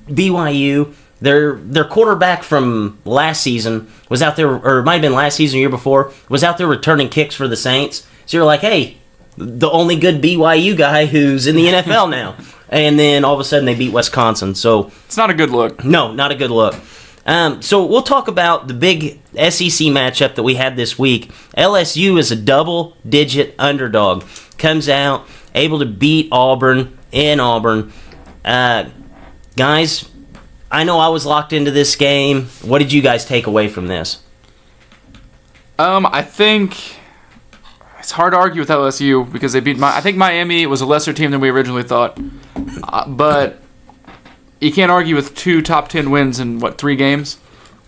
BYU, their quarterback from last season was out there, or it might have been last season or year before, was out there returning kicks for the Saints. So you're like, hey, the only good BYU guy who's in the NFL now. And then all of a sudden they beat Wisconsin. So it's not a good look. No, not a good look. So we'll talk about the big SEC matchup that we had this week. LSU is a double-digit underdog. Comes out, able to beat Auburn in Auburn. Guys, I know I was locked into this game. What did you guys take away from this? I think it's hard to argue with LSU because they beat I think Miami was a lesser team than we originally thought. But you can't argue with 2 top 10 wins in, 3 games?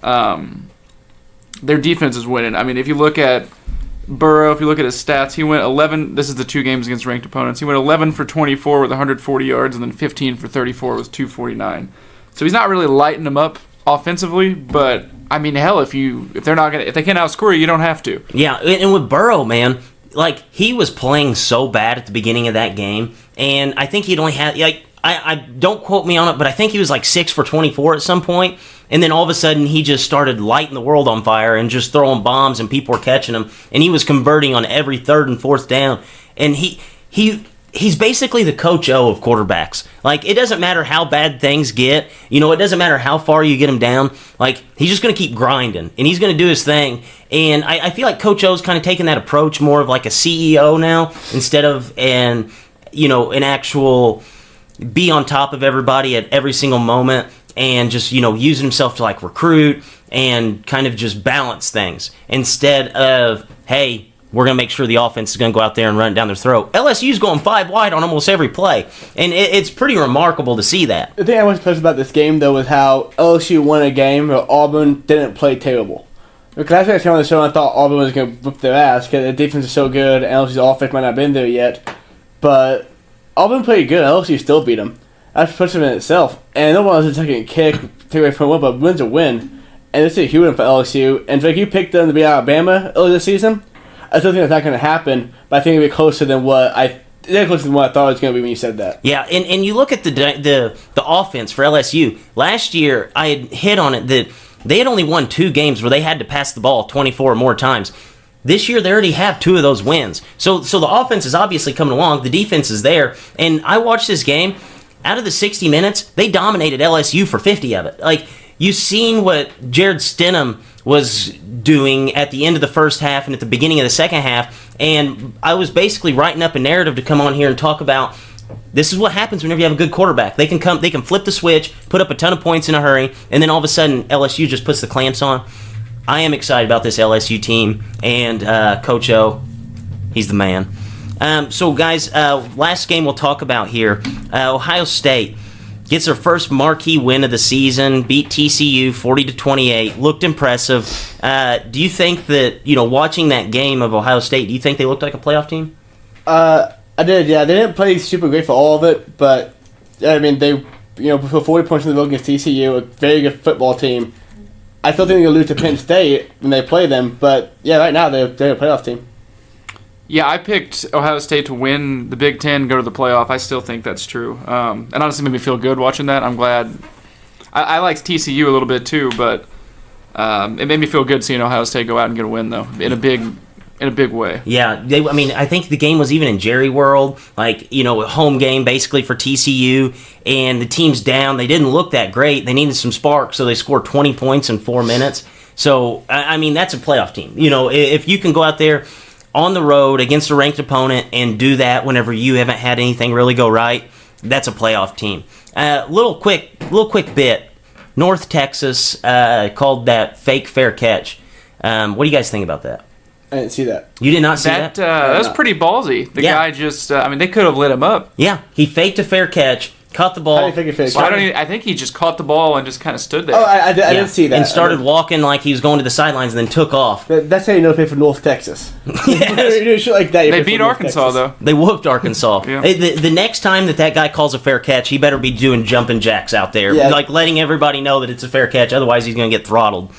Their defense is winning. I mean, if you look at Burrow, if you look at his stats, he went 11. This is the 2 games against ranked opponents. He went 11 for 24 with 140 yards, and then 15 for 34 with 249. So he's not really lighting them up offensively. But I mean, hell, if they can't outscore you, you don't have to. Yeah, and with Burrow, man, like, he was playing so bad at the beginning of that game, and I think he'd only had I don't quote me on it, but I think he was like 6 for 24 at some point. And then all of a sudden, he just started lighting the world on fire and just throwing bombs, and people were catching him. And he was converting on every 3rd and 4th down. And he's basically the Coach O of quarterbacks. Like, it doesn't matter how bad things get. You know, it doesn't matter how far you get him down. Like, he's just going to keep grinding, and he's going to do his thing. And I feel like Coach O's kind of taking that approach more of like a CEO now instead of an actual be on top of everybody at every single moment. And just, using himself to, like, recruit and kind of just balance things instead of, hey, we're going to make sure the offense is going to go out there and run it down their throat. LSU's going 5 wide on almost every play, and it's pretty remarkable to see that. The thing I was impressed about this game, though, was how LSU won a game where Auburn didn't play terrible. Because last week I came on the show and I thought Auburn was going to whip their ass because the defense is so good and LSU's offense might not have been there yet. But Auburn played good and LSU still beat them. That's impressive in itself. And no one was a second kick, take away from one, but win's a win. And this is a huge win for LSU. And Drake, you picked them to beat Alabama earlier this season. I still think that's not going to happen, but I think it'll be closer than what I thought it was going to be when you said that. Yeah, and you look at the offense for LSU. Last year, I had hit on it that they had only won 2 games where they had to pass the ball 24 or more times. This year, they already have 2 of those wins. So the offense is obviously coming along. The defense is there. And I watched this game. Out of the 60 minutes, they dominated LSU for 50 of it. Like, you've seen what Jared Stidham was doing at the end of the first half and at the beginning of the second half, and I was basically writing up a narrative to come on here and talk about this is what happens whenever you have a good quarterback. They can flip the switch, put up a ton of points in a hurry, and then all of a sudden LSU just puts the clamps on. I am excited about this LSU team, and Coach O, he's the man. So, guys, last game we'll talk about here. Ohio State gets their first marquee win of the season, beat TCU 40-28, looked impressive. Do you think that, watching that game of Ohio State, do you think they looked like a playoff team? I did, yeah. They didn't play super great for all of it, but I mean, they put 40 points in the road against TCU, a very good football team. I still think they'll lose to Penn State when they play them, but yeah, right now they're a playoff team. Yeah, I picked Ohio State to win the Big Ten, go to the playoff. I still think that's true. And honestly, made me feel good watching that. I'm glad. I liked TCU a little bit too, but it made me feel good seeing Ohio State go out and get a win, though, in a big way. Yeah, I think the game was even in Jerry World, like, a home game basically for TCU, and the team's down. They didn't look that great. They needed some spark, so they scored 20 points in 4 minutes. So, I mean, that's a playoff team. If you can go out there on the road against a ranked opponent and do that whenever you haven't had anything really go right, that's a playoff team. Little quick bit. North Texas called that fake fair catch. What do you guys think about that? I didn't see that. You did not see that? That was pretty ballsy. The guy just, they could have lit him up. Yeah, he faked a fair catch, caught the ball. How do you think it faked? I think he just caught the ball and just kind of stood there. Oh, I didn't see that. And started walking like he was going to the sidelines and then took off. That's how you know they play for North Texas. Yes. You do shit like that. They beat Arkansas, though. They whooped Arkansas. Yeah. The next time that guy calls a fair catch, he better be doing jumping jacks out there. Yeah. Like letting everybody know that it's a fair catch, otherwise he's going to get throttled.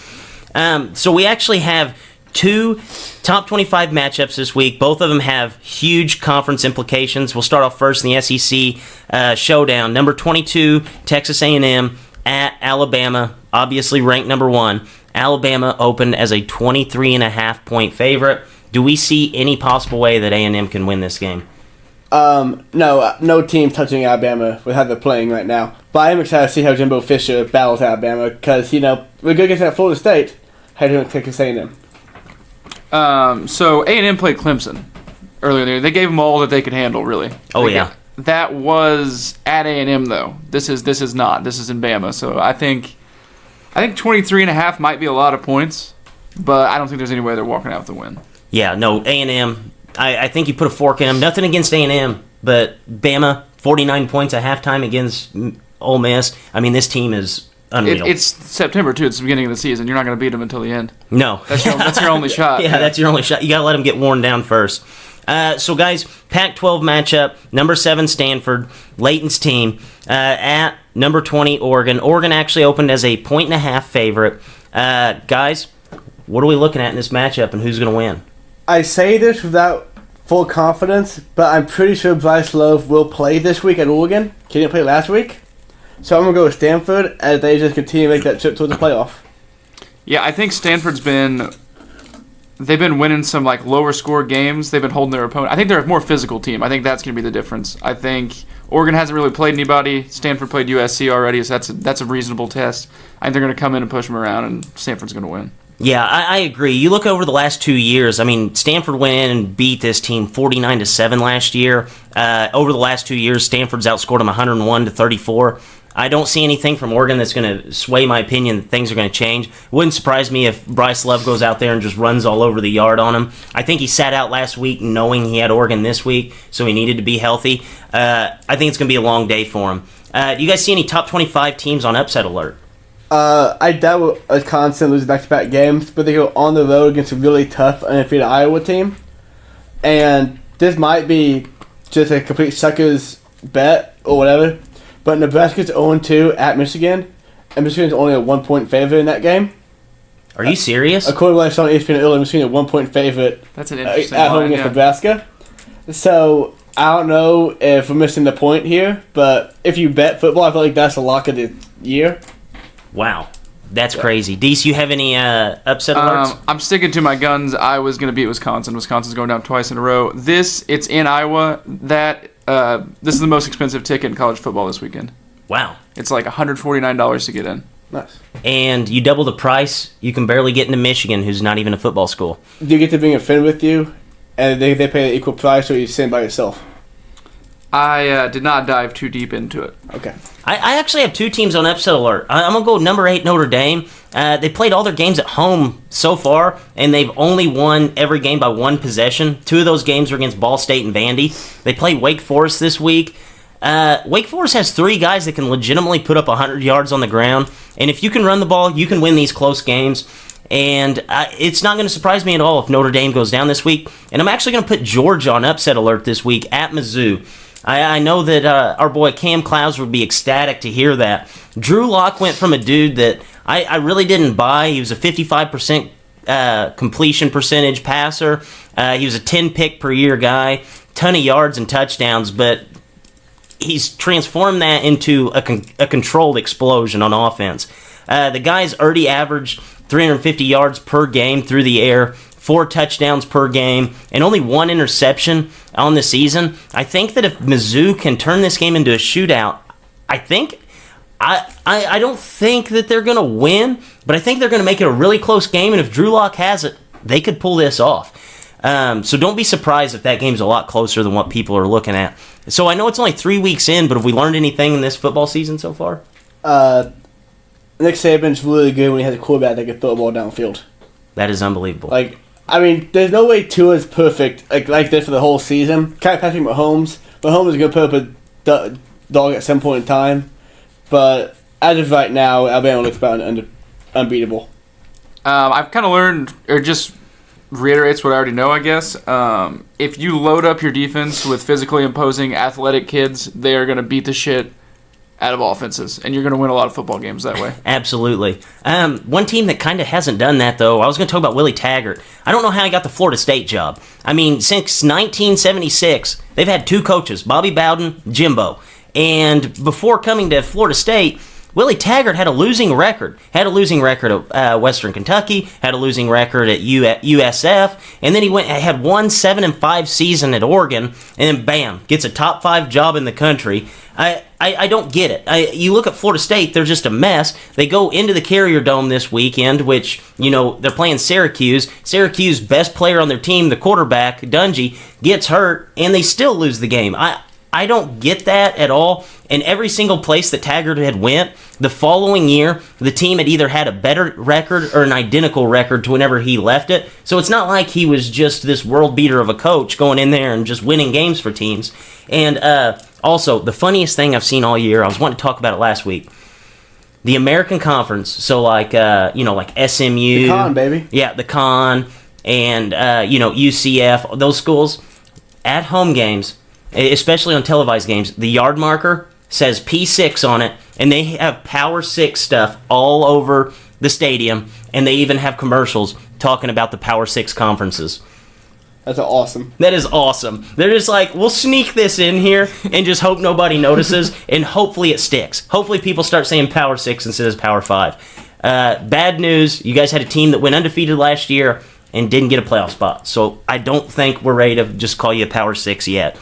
So we actually have 2 top 25 matchups this week. Both of them have huge conference implications. We'll start off first in the SEC showdown. Number 22, Texas A&M at Alabama, obviously ranked number 1. Alabama opened as a 23.5-point favorite. Do we see any possible way that A&M can win this game? No team touching Alabama with how they're playing right now. But I am excited to see how Jimbo Fisher battles Alabama because, we're good against that Florida State. How do you think Texas A&M? So A&M played Clemson earlier in the year. They gave them all that they could handle, really. That was at A&M, though. This is not. This is in Bama. So I think 23.5 might be a lot of points, but I don't think there's any way they're walking out with a win. Yeah, no, A&M, I think you put a fork in them. Nothing against A&M, but Bama, 49 points at halftime against Ole Miss. I mean, this team is unreal. It's September, too. It's the beginning of the season. You're not going to beat them until the end. No. That's your only shot. Yeah, that's your only shot. You got to let them get worn down first. So, guys, Pac-12 matchup, number 7 Stanford, Layton's team, at number 20 Oregon. Oregon actually opened as a 1.5 favorite. Guys, what are we looking at in this matchup, and who's going to win? I say this without full confidence, but I'm pretty sure Bryce Love will play this week at Oregon. He didn't play last week. So I'm going to go with Stanford as they just continue to make that trip toward the playoff. Yeah, I think Stanford's they've been winning some lower score games. They've been holding their opponent. I think they're a more physical team. I think that's going to be the difference. I think Oregon hasn't really played anybody. Stanford played USC already, so that's a reasonable test. I think they're going to come in and push them around, and Stanford's going to win. Yeah, I agree. You look over the last 2 years. I mean, Stanford went in and beat this team 49-7 last year. Over the last 2 years, Stanford's outscored them 101-34. I don't see anything from Oregon that's going to sway my opinion that things are going to change. Wouldn't surprise me if Bryce Love goes out there and just runs all over the yard on him. I think he sat out last week knowing he had Oregon this week, so he needed to be healthy. I think it's going to be a long day for him. Do you guys see any top 25 teams on upset alert? I doubt Wisconsin loses back-to-back games, but they go on the road against a really tough, undefeated Iowa team. And this might be just a complete sucker's bet or whatever, but Nebraska's 0-2 at Michigan, and Michigan's only a 1-point favorite in that game. Are you serious? According to what I saw on ESPN earlier, Michigan a 1-point favorite That's an interesting at home line, against Nebraska. So I don't know if we're missing the point here, but if you bet football, I feel like that's a lock of the year. Wow. That's crazy. Deese, you have any upset alerts? I'm sticking to my guns. I was going to beat Wisconsin. Wisconsin's going down twice in a row. It's in Iowa. This is the most expensive ticket in college football this weekend. Wow. It's like $149 to get in. Nice. And you double the price, you can barely get into Michigan, who's not even a football school. Do you get to bring a friend with you, and they pay the equal price, or you sit by yourself? I did not dive too deep into it. Okay. I actually have 2 teams on upset alert. I'm going to go number 8 Notre Dame. They played all their games at home so far, and they've only won every game by 1 possession. 2 of those games are against Ball State and Vandy. They play Wake Forest this week. Wake Forest has 3 guys that can legitimately put up 100 yards on the ground, and if you can run the ball, you can win these close games. And it's not going to surprise me at all if Notre Dame goes down this week. And I'm actually going to put Georgia on upset alert this week at Mizzou. I know that our boy Cam Clowes would be ecstatic to hear that. Drew Lock went from a dude that I really didn't buy. He was a 55% completion percentage passer. He was a 10 pick per year guy, ton of yards and touchdowns, but he's transformed that into a controlled explosion on offense. The guy's already averaged 350 yards per game through the air, 4 touchdowns per game, and only 1 interception on the season. I think that if Mizzou can turn this game into a shootout, I don't think that they're going to win, but I think they're going to make it a really close game, and if Drew Lock has it, they could pull this off. So don't be surprised if that game's a lot closer than what people are looking at. So I know it's only 3 weeks in, but have we learned anything in this football season so far? Nick Saban's really good when he has a quarterback that can throw the ball downfield. That is unbelievable. There's no way Tua's perfect like this for the whole season. Kind of Patrick Mahomes. Mahomes is going to put up a dog at some point in time. But as of right now, Alabama looks about unbeatable. I've kind of learned, or just reiterates what I already know, I guess. If you load up your defense with physically imposing athletic kids, they are going to beat the shit out of offenses, and you're going to win a lot of football games that way. Absolutely. One team that kind of hasn't done that, though, I was going to talk about Willie Taggart. I don't know how he got the Florida State job. I mean, since 1976, they've had 2 coaches, Bobby Bowden, Jimbo. And before coming to Florida State, Willie Taggart had a losing record. Had a losing record at Western Kentucky, had a losing record at USF, and then he had 1 7-5 season at Oregon, and then bam, gets a top 5 job in the country. I don't get it. You look at Florida State, they're just a mess. They go into the Carrier Dome this weekend, which, they're playing Syracuse. Syracuse's best player on their team, the quarterback, Dungy, gets hurt, and they still lose the game. I don't get that at all. And every single place that Taggart had went, the following year, the team had either had a better record or an identical record to whenever he left it. So it's not like he was just this world beater of a coach going in there and just winning games for teams. And also, the funniest thing I've seen all year, I was wanting to talk about it last week, the American Conference. So like SMU. The Con, baby. Yeah, the Con and, UCF, those schools, at home games, especially on televised games, the yard marker says P6 on it, and they have Power 6 stuff all over the stadium, and they even have commercials talking about the Power 6 conferences. That's awesome. That is awesome. They're just like, we'll sneak this in here and just hope nobody notices, and hopefully it sticks. Hopefully people start saying Power 6 instead of Power 5. Bad news, you guys had a team that went undefeated last year and didn't get a playoff spot, so I don't think we're ready to just call you a Power 6 yet.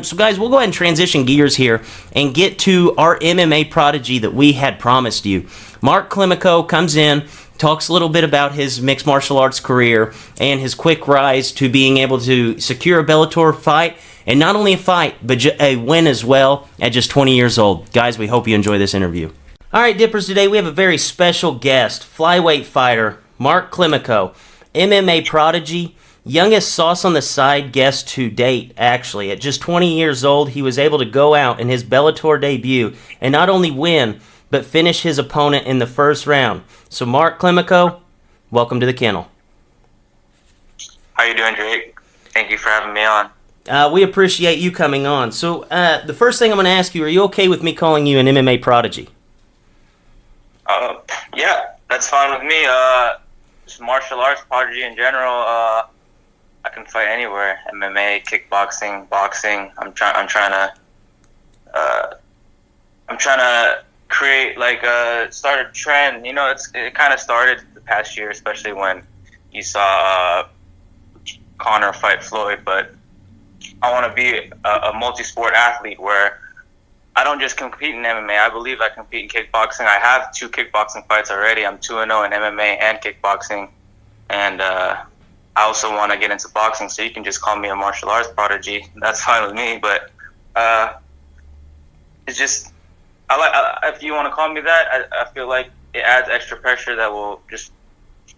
So, guys, we'll go ahead and transition gears here and get to our MMA prodigy that we had promised you. Mark Klimico comes in, talks a little bit about his mixed martial arts career and his quick rise to being able to secure a Bellator fight, and not only a fight, but a win as well at just 20 years old. Guys, we hope you enjoy this interview. All right, Dippers, today we have a very special guest, flyweight fighter Mark Klimico, MMA prodigy, youngest sauce on the side guest to date, actually. At just 20 years old, he was able to go out in his Bellator debut and not only win, but finish his opponent in the first round. So, Mark Klimico, welcome to the kennel. How you doing, Drake? Thank you for having me on. We appreciate you coming on. So, the first thing I'm going to ask you, are you okay with me calling you an MMA prodigy? Yeah, that's fine with me. Just martial arts prodigy in general. I can fight anywhere. MMA, kickboxing, boxing. I'm trying to create start a trend. It kind of started the past year, especially when you saw Conor fight Floyd. But I want to be a multi-sport athlete where I don't just compete in MMA. I believe I compete in kickboxing. I have 2 kickboxing fights already. I'm 2-0 in MMA and kickboxing, and I also want to get into boxing, so you can just call me a martial arts prodigy. That's fine with me, but it's just, if you want to call me that, I feel like it adds extra pressure that will just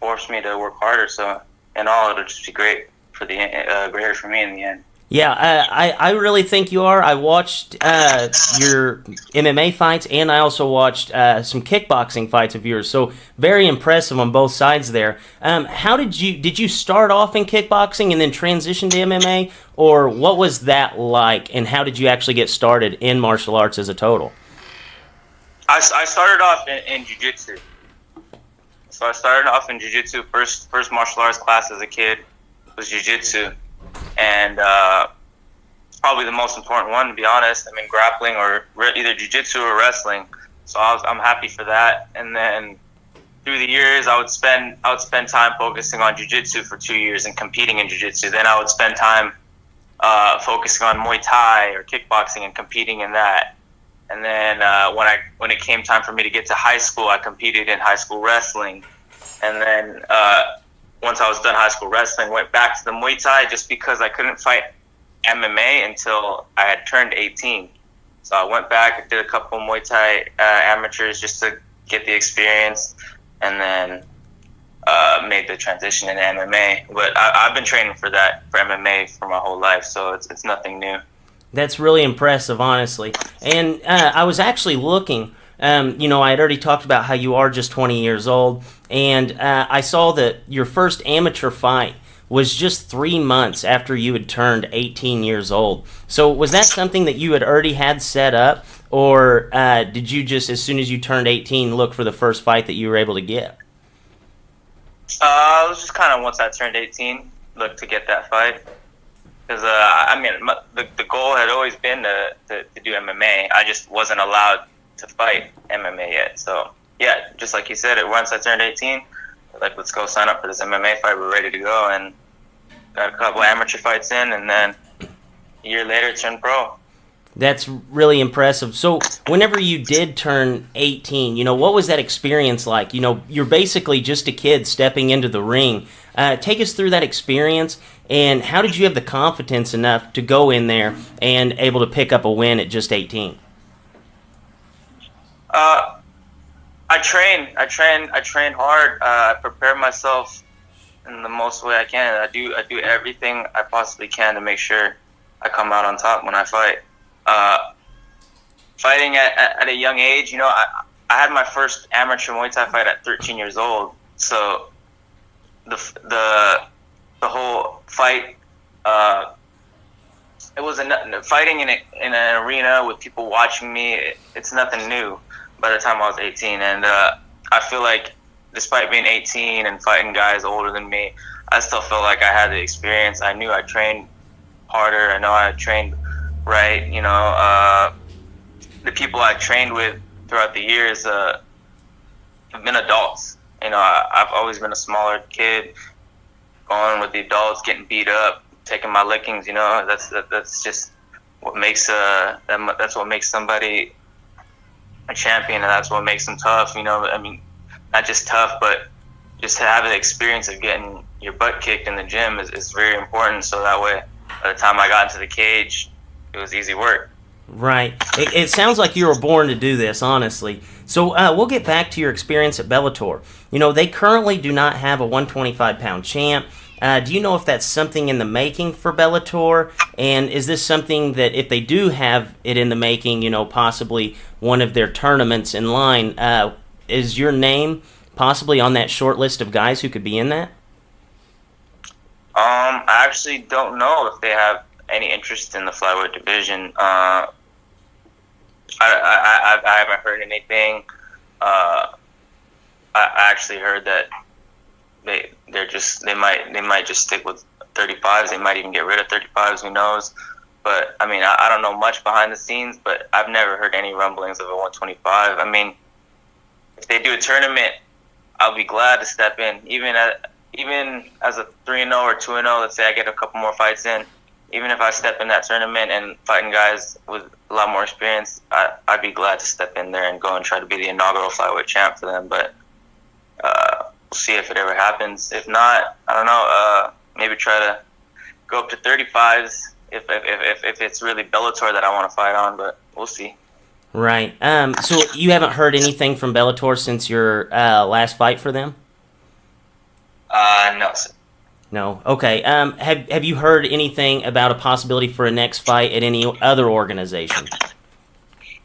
force me to work harder. So in all, it'll just be great for greater for me in the end. Yeah, I really think you are. I watched your MMA fights, and I also watched some kickboxing fights of yours. So very impressive on both sides there. How did you start off in kickboxing and then transition to MMA, or what was that like? And how did you actually get started in martial arts as a total? I started off in jiu-jitsu. So I started off in jiu-jitsu. First martial arts class as a kid was jiu-jitsu. And probably the most important one, to be honest. I mean, grappling or either jiu-jitsu or wrestling. So I'm happy for that. And then through the years, I would spend time focusing on jiu-jitsu for 2 years and competing in jiu-jitsu. Then I would spend time focusing on Muay Thai or kickboxing and competing in that. And then when it came time for me to get to high school, I competed in high school wrestling. And then once I was done high school wrestling, went back to the Muay Thai just because I couldn't fight MMA until I had turned 18. So I went back, did a couple Muay Thai amateurs just to get the experience, and then made the transition into MMA. But I've been training for MMA for my whole life, so it's nothing new. That's really impressive, honestly. And I was actually looking. I had already talked about how you are just 20 years old, and I saw that your first amateur fight was just 3 months after you had turned 18 years old. So was that something that you had already had set up, or did you just, as soon as you turned 18, look for the first fight that you were able to get? It was just kind of once I turned 18, look to get that fight. Because, the goal had always been to do MMA. I just wasn't allowed to fight MMA yet. So, yeah, just like you said, once I turned 18, like, let's go sign up for this MMA fight. We're ready to go. And got a couple amateur fights in, and then a year later, turned pro. That's really impressive. So whenever you did turn 18, what was that experience like? You're basically just a kid stepping into the ring. Take us through that experience, and how did you have the confidence enough to go in there and able to pick up a win at just 18? I train hard. I prepare myself in the most way I can. I do everything I possibly can to make sure I come out on top when I fight. Fighting at a young age, I had my first amateur Muay Thai fight at 13 years old. So the whole fight, it was fighting in an arena with people watching me. It's nothing new by the time I was 18, and I feel like despite being 18 and fighting guys older than me, I still felt like I had the experience. I knew I trained harder. I know I trained right. The people I trained with throughout the years have been adults. I've always been a smaller kid, going with the adults, getting beat up, taking my lickings. That's just what makes that's what makes somebody a champion, and that's what makes them tough. Not just tough, but just to have the experience of getting your butt kicked in the gym is very important. So that way, by the time I got into the cage, it was easy work. Right. It sounds like you were born to do this, honestly. So we'll get back to your experience at Bellator. They currently do not have a 125-pound champ. Do you know if that's something in the making for Bellator? And is this something that if they do have it in the making, possibly one of their tournaments in line, is your name possibly on that short list of guys who could be in that? I actually don't know if they have any interest in the flyweight division. I haven't heard anything. I actually heard that they might just stick with 35s. They might even get rid of 35s. Who knows? But I don't know much behind the scenes. But I've never heard any rumblings of a 125. If they do a tournament, I'll be glad to step in. Even as a 3-0 or 2-0, let's say I get a couple more fights in. Even if I step in that tournament and fighting guys with a lot more experience, I'd be glad to step in there and go and try to be the inaugural flyweight champ for them. But we'll see if it ever happens. If not, I don't know. Maybe try to go up to 35s if it's really Bellator that I want to fight on. But we'll see. Right. So you haven't heard anything from Bellator since your last fight for them? No, sir. No. Okay. Have you heard anything about a possibility for a next fight at any other organization?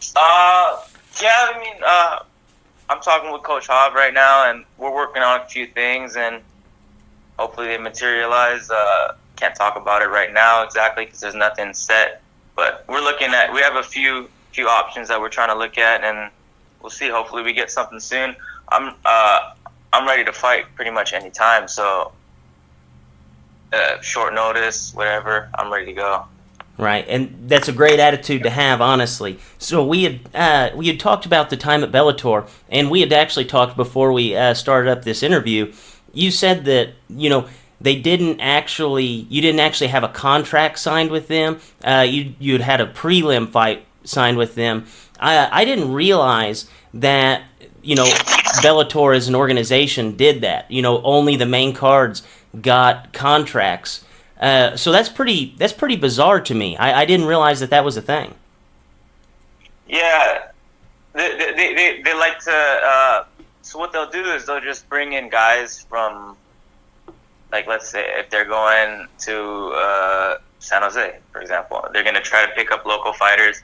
Yeah, I mean, I'm talking with Coach Hobb right now, and we're working on a few things, and hopefully they materialize. Can't talk about it right now exactly because there's nothing set, but we have a few options that we're trying to look at, and we'll see. Hopefully we get something soon. I'm ready to fight pretty much any time, so short notice, whatever, I'm ready to go. Right, and that's a great attitude to have, honestly. So we had talked about the time at Bellator, and we had actually talked before we started up this interview. You said that you didn't actually have a contract signed with them. You'd had a prelim fight signed with them. I didn't realize that Bellator as an organization did that. Only the main cards got contracts. So that's pretty bizarre to me. I didn't realize that was a thing. Yeah, they like to. So what they'll do is they'll just bring in guys from, like, let's say if they're going to San Jose, for example, they're going to try to pick up local fighters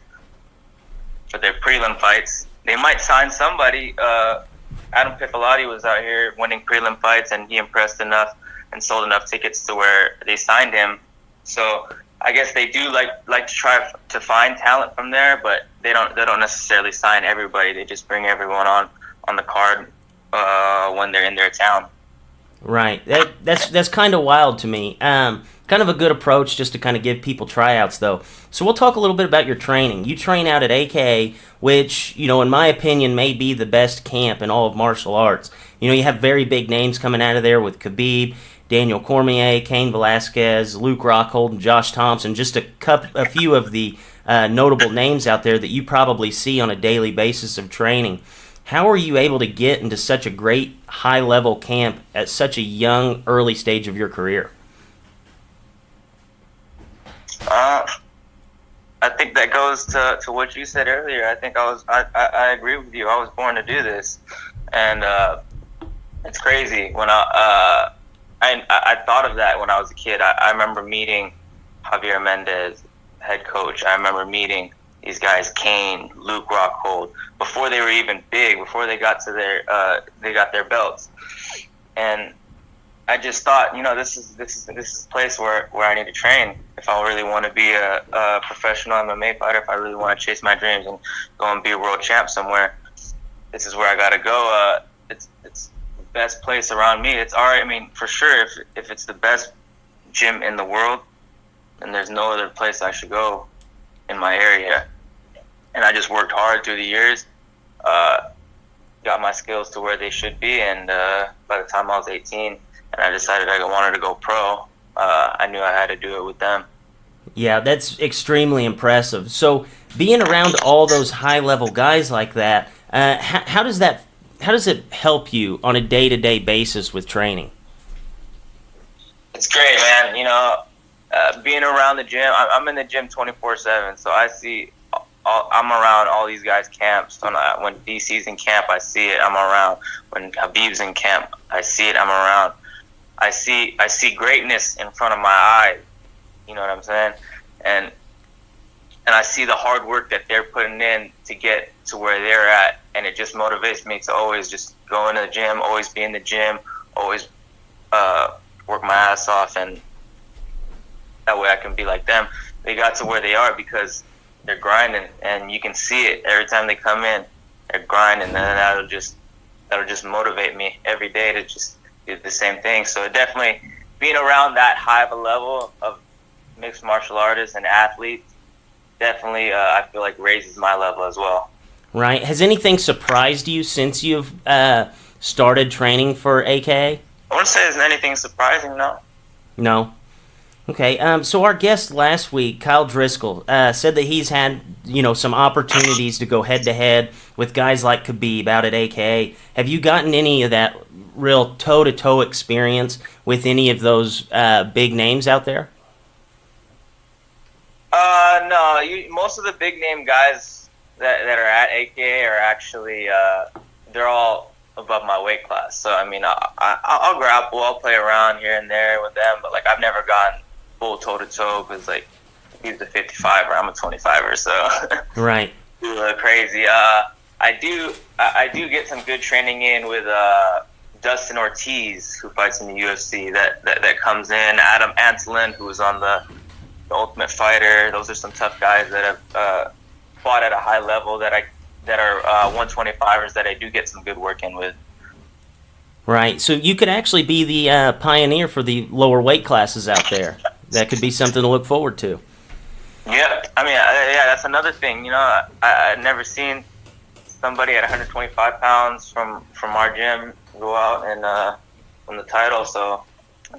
for their prelim fights. They might sign somebody. Adam Piffolotti was out here winning prelim fights, and he impressed enough and sold enough tickets to where they signed him. So I guess they do like to try to find talent from there, but they don't necessarily sign everybody. They just bring everyone on the card when they're in their town. Right. That's kind of wild to me. Kind of a good approach just to kind of give people tryouts, though. So we'll talk a little bit about your training. You train out at AKA, which, in my opinion, may be the best camp in all of martial arts. You have very big names coming out of there with Khabib, Daniel Cormier, Cain Velasquez, Luke Rockhold, and Josh Thompson, just a few of the notable names out there that you probably see on a daily basis of training. How are you able to get into such a great high-level camp at such a young, early stage of your career? I think that goes to what you said earlier. I think I agree with you. I was born to do this, and it's crazy. When I thought of that when I was a kid. I remember meeting Javier Mendez, head coach. I remember meeting these guys, Cain, Luke Rockhold, before they were even big, before they got to their belts. And I just thought, this is a place where I need to train if I really want to be a professional MMA fighter, if I really want to chase my dreams and go and be a world champ somewhere. This is where I got to go. It's the best place around me. It's all right. I mean, for sure, if it's the best gym in the world, then there's no other place I should go in my area. And I just worked hard through the years, got my skills to where they should be, and by the time I was 18 and I decided I wanted to go pro, I knew I had to do it with them. Yeah, that's extremely impressive. So being around all those high-level guys like that, how does it help you on a day-to-day basis with training? It's great, man. Being around the gym, I'm in the gym 24/7, so I'm around all these guys' camps. When DC's in camp, I see it. I'm around. When Habib's in camp, I see it. I'm around. I see greatness in front of my eyes. You know what I'm saying? And I see the hard work that they're putting in to get to where they're at, and it just motivates me to always just go into the gym, always be in the gym, always work my ass off, and that way I can be like them. They got to where they are because they're grinding, and you can see it every time they come in. They're grinding, and that'll just motivate me every day to just do the same thing. So definitely being around that high of a level of mixed martial artists and athletes definitely I feel like raises my level as well. Right. Has anything surprised you since you've started training for AKA? I wouldn't say there's anything surprising, no. No. Okay, so our guest last week, Kyle Driscoll, said that he's had, some opportunities to go head-to-head with guys like Khabib out at AKA. Have you gotten any of that real toe-to-toe experience with any of those big names out there? No. Most of the big-name guys that are at AKA are actually, they're all above my weight class. So I mean, I'll grapple, I'll play around here and there with them, but like I've never gone full toe to toe because like he's a 55er, I'm a 25er, so Right. a little crazy. I do get some good training in with Dustin Ortiz, who fights in the UFC. That comes in. Adam Antolin, who was on the Ultimate Fighter. Those are some tough guys that have fought at a high level that are 125ers that I do get some good work in with. Right. So you could actually be the pioneer for the lower weight classes out there. That could be something to look forward to. Yeah, I mean, yeah, that's another thing. You know, I've never seen somebody at 125 pounds from our gym go out and win the title, so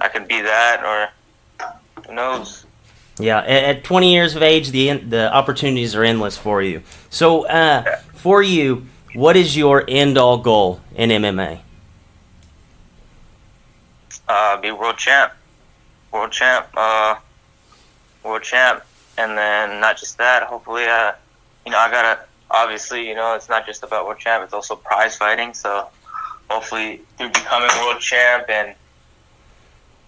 I could be that, or who knows. Yeah, at 20 years of age, the opportunities are endless for you. So, for you, what is your end-all goal in MMA? Be world champ, and then not just that. Hopefully, I gotta obviously, it's not just about world champ; it's also prize fighting. So, hopefully, through becoming world champ and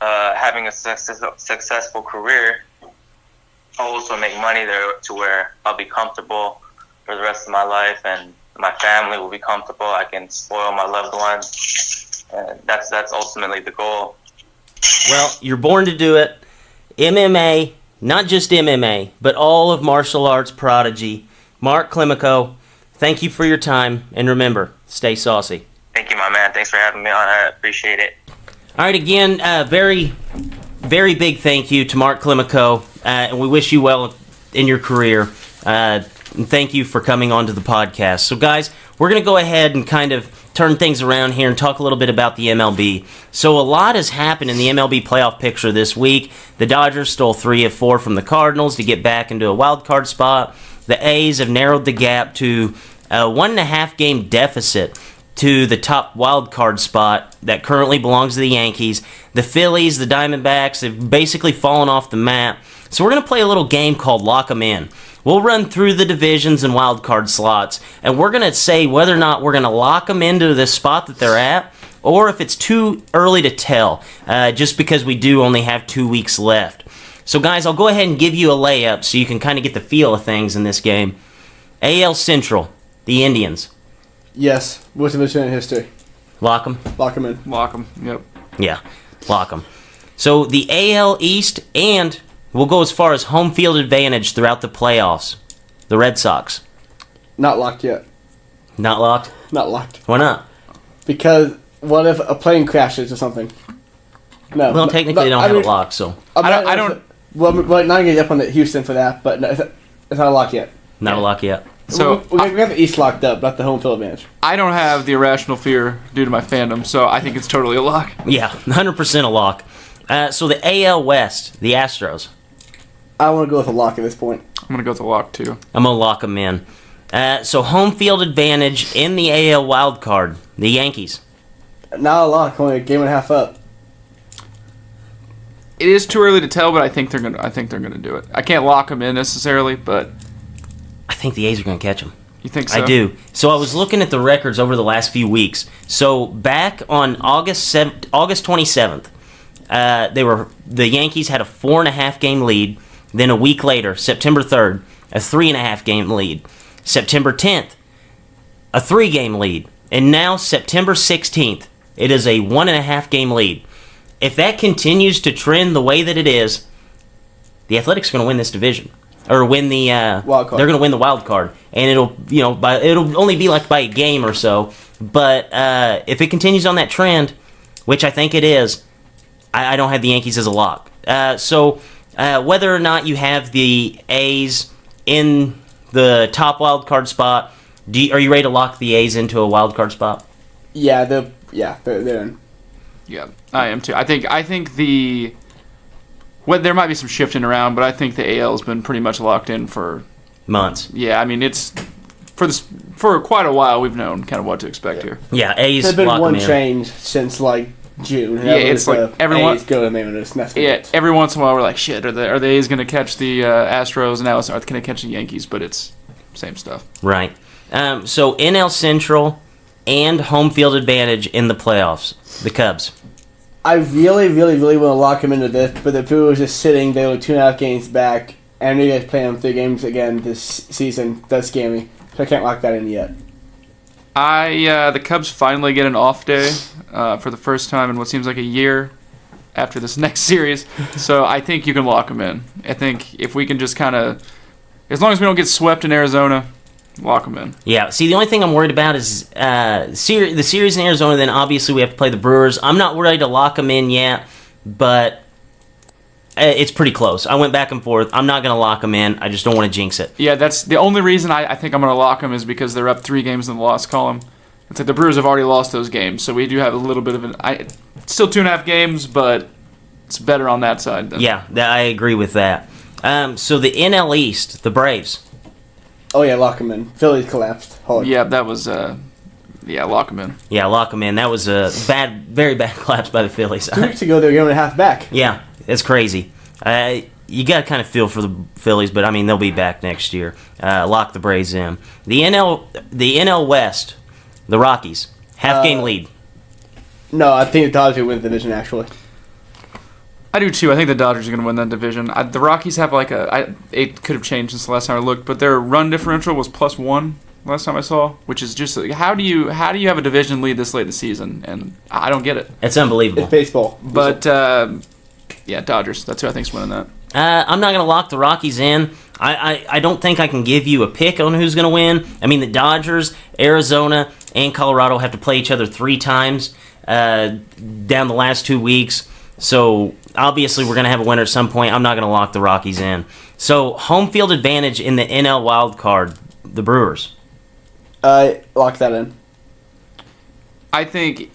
having a successful career, I'll also make money there to where I'll be comfortable for the rest of my life, and my family will be comfortable. I can spoil my loved ones, and that's ultimately the goal. Well, you're born to do it. MMA, not just MMA, but all of martial arts prodigy, Mark Klimico, thank you for your time, and remember, stay saucy. Thank you, my man. Thanks for having me on. I appreciate it. All right, again, very, very big thank you to Mark Klimico, and we wish you well in your career. And thank you for coming on to the podcast. So, guys, we're going to go ahead and kind of turn things around here and talk a little bit about the MLB. So, a lot has happened in the MLB playoff picture this week. The Dodgers stole 3 of 4 from the Cardinals to get back into a wild card spot. The A's have narrowed the gap to a 1.5 game deficit to the top wild card spot that currently belongs to the Yankees. The Phillies, the Diamondbacks, have basically fallen off the map. So we're going to play a little game called Lock 'em In. We'll run through the divisions and wild card slots, and we're going to say whether or not we're going to lock them into the spot that they're at, or if it's too early to tell, just because we do only have 2 weeks left. So guys, I'll go ahead and give you a layup so you can kind of get the feel of things in this game. AL Central, the Indians. Yes, worst division in history. Lock them? Lock them in. Lock them. Yep. Yeah, lock them. So the AL East, and we'll go as far as home field advantage throughout the playoffs. The Red Sox. Not locked yet. Not locked? Not locked. Why not? Because what if a plane crashes or something? No. Well, technically they don't have it locked, so. I don't. Well, we're not going to get up on the Houston for that, but no, it's not a lock yet. Not a lock yet. So we have the East locked up, not the home field advantage. I don't have the irrational fear due to my fandom, so I think it's totally a lock. Yeah, 100% a lock. So the AL West, the Astros. I want to go with a lock at this point. I'm gonna go with a lock too. I'm going to lock them in. So home field advantage in the AL wild card, the Yankees. Not a lock, only a game and a half up. It is too early to tell, but I think they're gonna do it. I can't lock them in necessarily, but I think the A's are going to catch them. you think so? I do. So I was looking at the records over the last few weeks. So back on August 27th, the Yankees had a 4.5 game lead. Then a week later, September 3rd, a 3.5 game lead. September 10th, a 3 game lead. And now September 16th, it is a 1.5 game lead. If that continues to trend the way that it is, the Athletics are going to win this division. Or win the wild card. They're going to win the wild card, and it'll only be like by a game or so. But if it continues on that trend, which I think it is, I don't have the Yankees as a lock. So whether or not you have the A's in the top wild card spot, are you ready to lock the A's into a wild card spot? Yeah, they're in. Yeah, I am too. I think there might be some shifting around, but I think the AL has been pretty much locked in for Months. Yeah, I mean it's for quite a while. We've known kind of what to expect here. Yeah, A's. There's been lock one 'em in. change since like June. Yeah, it's like everyone. A's go to name it. Yeah, every once in a while we're like, shit, are the A's going to catch the Astros, and now are they going to catch the Yankees? But it's same stuff. Right. So NL Central and home field advantage in the playoffs. The Cubs. I really, really, really want to lock him into this, but the Brewers just sitting. They were 2.5 games back, and you guys playing them 3 games again this season does scare me. So I can't lock that in yet. The Cubs finally get an off day for the first time in what seems like a year after this next series. So I think you can lock them in. I think if we can just kind of, as long as we don't get swept in Arizona, lock them in. Yeah, see, the only thing I'm worried about is the series in Arizona, then obviously we have to play the Brewers. I'm not ready to lock them in yet, but it's pretty close. I went back and forth. I'm not going to lock them in. I just don't want to jinx it. Yeah, that's the only reason I think I'm going to lock them is because they're up 3 games in the loss column. It's like the Brewers have already lost those games, so we do have a little bit of still 2.5 games, but it's better on that side. Yeah, I agree with that. So the NL East, the Braves. Oh yeah, lock him in. Phillies collapsed hard. Yeah, that was lock them in. Yeah, lock them in. That was a very bad collapse by the Phillies. 2 weeks ago they were going 1.5 back. Yeah, it's crazy. You got to kind of feel for the Phillies, but I mean they'll be back next year. Lock the Braves in. The NL West, the Rockies, half-game lead. No, I think the Dodgers win the division actually. I do too. I think the Dodgers are going to win that division. The Rockies have it could have changed since the last time I looked, but their run differential was +1 last time I saw, which is just how do you have a division lead this late in the season? And I don't get it. It's unbelievable. It's baseball. But yeah, Dodgers. That's who I think's winning that. I'm not going to lock the Rockies in. I don't think I can give you a pick on who's going to win. I mean, the Dodgers, Arizona, and Colorado have to play each other 3 times down the last 2 weeks. So obviously we're going to have a winner at some point. I'm not going to lock the Rockies in. So home field advantage in the NL wild card, the Brewers. Lock that in. I think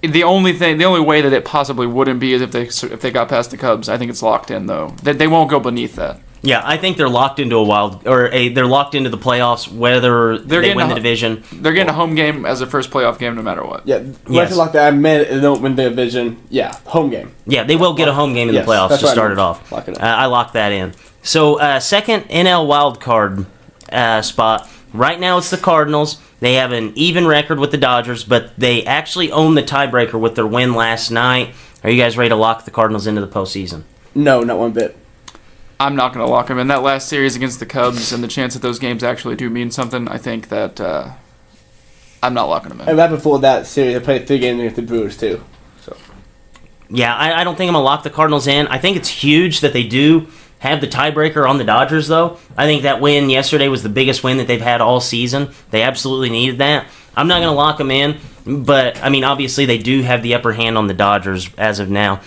the only way that it possibly wouldn't be is if they got past the Cubs. I think it's locked in though. They won't go beneath that. Yeah, I think they're locked into they're locked into the playoffs whether they win the division. They're getting a home game as their first playoff game no matter what. Yeah, when I lock that, I meant they don't win the division. Yeah, home game. Yeah, they will get a home game in the playoffs to start it off. Lock it up. I locked that in. So second NL wild card spot. Right now it's the Cardinals. They have an even record with the Dodgers, but they actually own the tiebreaker with their win last night. Are you guys ready to lock the Cardinals into the postseason? No, not one bit. I'm not going to lock them in. That last series against the Cubs and the chance that those games actually do mean something, I think that I'm not locking them in. And right before that series, they played 3 games against the Brewers too. So Yeah, I don't think I'm going to lock the Cardinals in. I think it's huge that they do have the tiebreaker on the Dodgers, though. I think that win yesterday was the biggest win that they've had all season. They absolutely needed that. I'm not going to lock them in, but, I mean, obviously they do have the upper hand on the Dodgers as of now.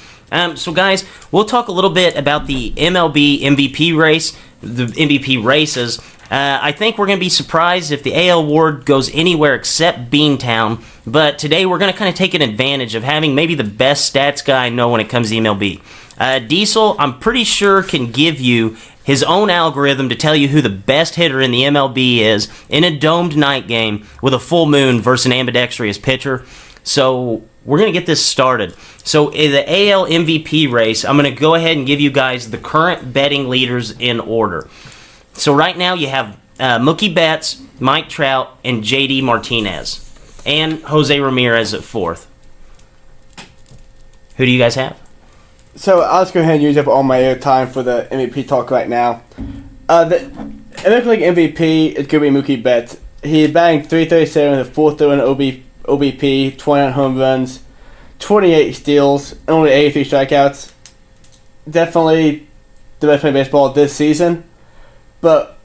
So, guys, we'll talk a little bit about the MLB MVP race, the MVP races. I think we're going to be surprised if the AL award goes anywhere except Beantown, but today we're going to kind of take an advantage of having maybe the best stats guy I know when it comes to MLB. Diesel, I'm pretty sure, can give you his own algorithm to tell you who the best hitter in the MLB is in a domed night game with a full moon versus an ambidextrous pitcher. So we're going to get this started. So in the AL MVP race, I'm going to go ahead and give you guys the current betting leaders in order. So right now you have Mookie Betts, Mike Trout, and JD Martinez. And Jose Ramirez at 4th. Who do you guys have? So I'll just go ahead and use up all my airtime for the MVP talk right now. It looks like MVP is going to be Mookie Betts. He banged .337 with a 4.31 OBP, 29 home runs, 28 steals, and only 83 strikeouts. Definitely the best player in baseball this season. But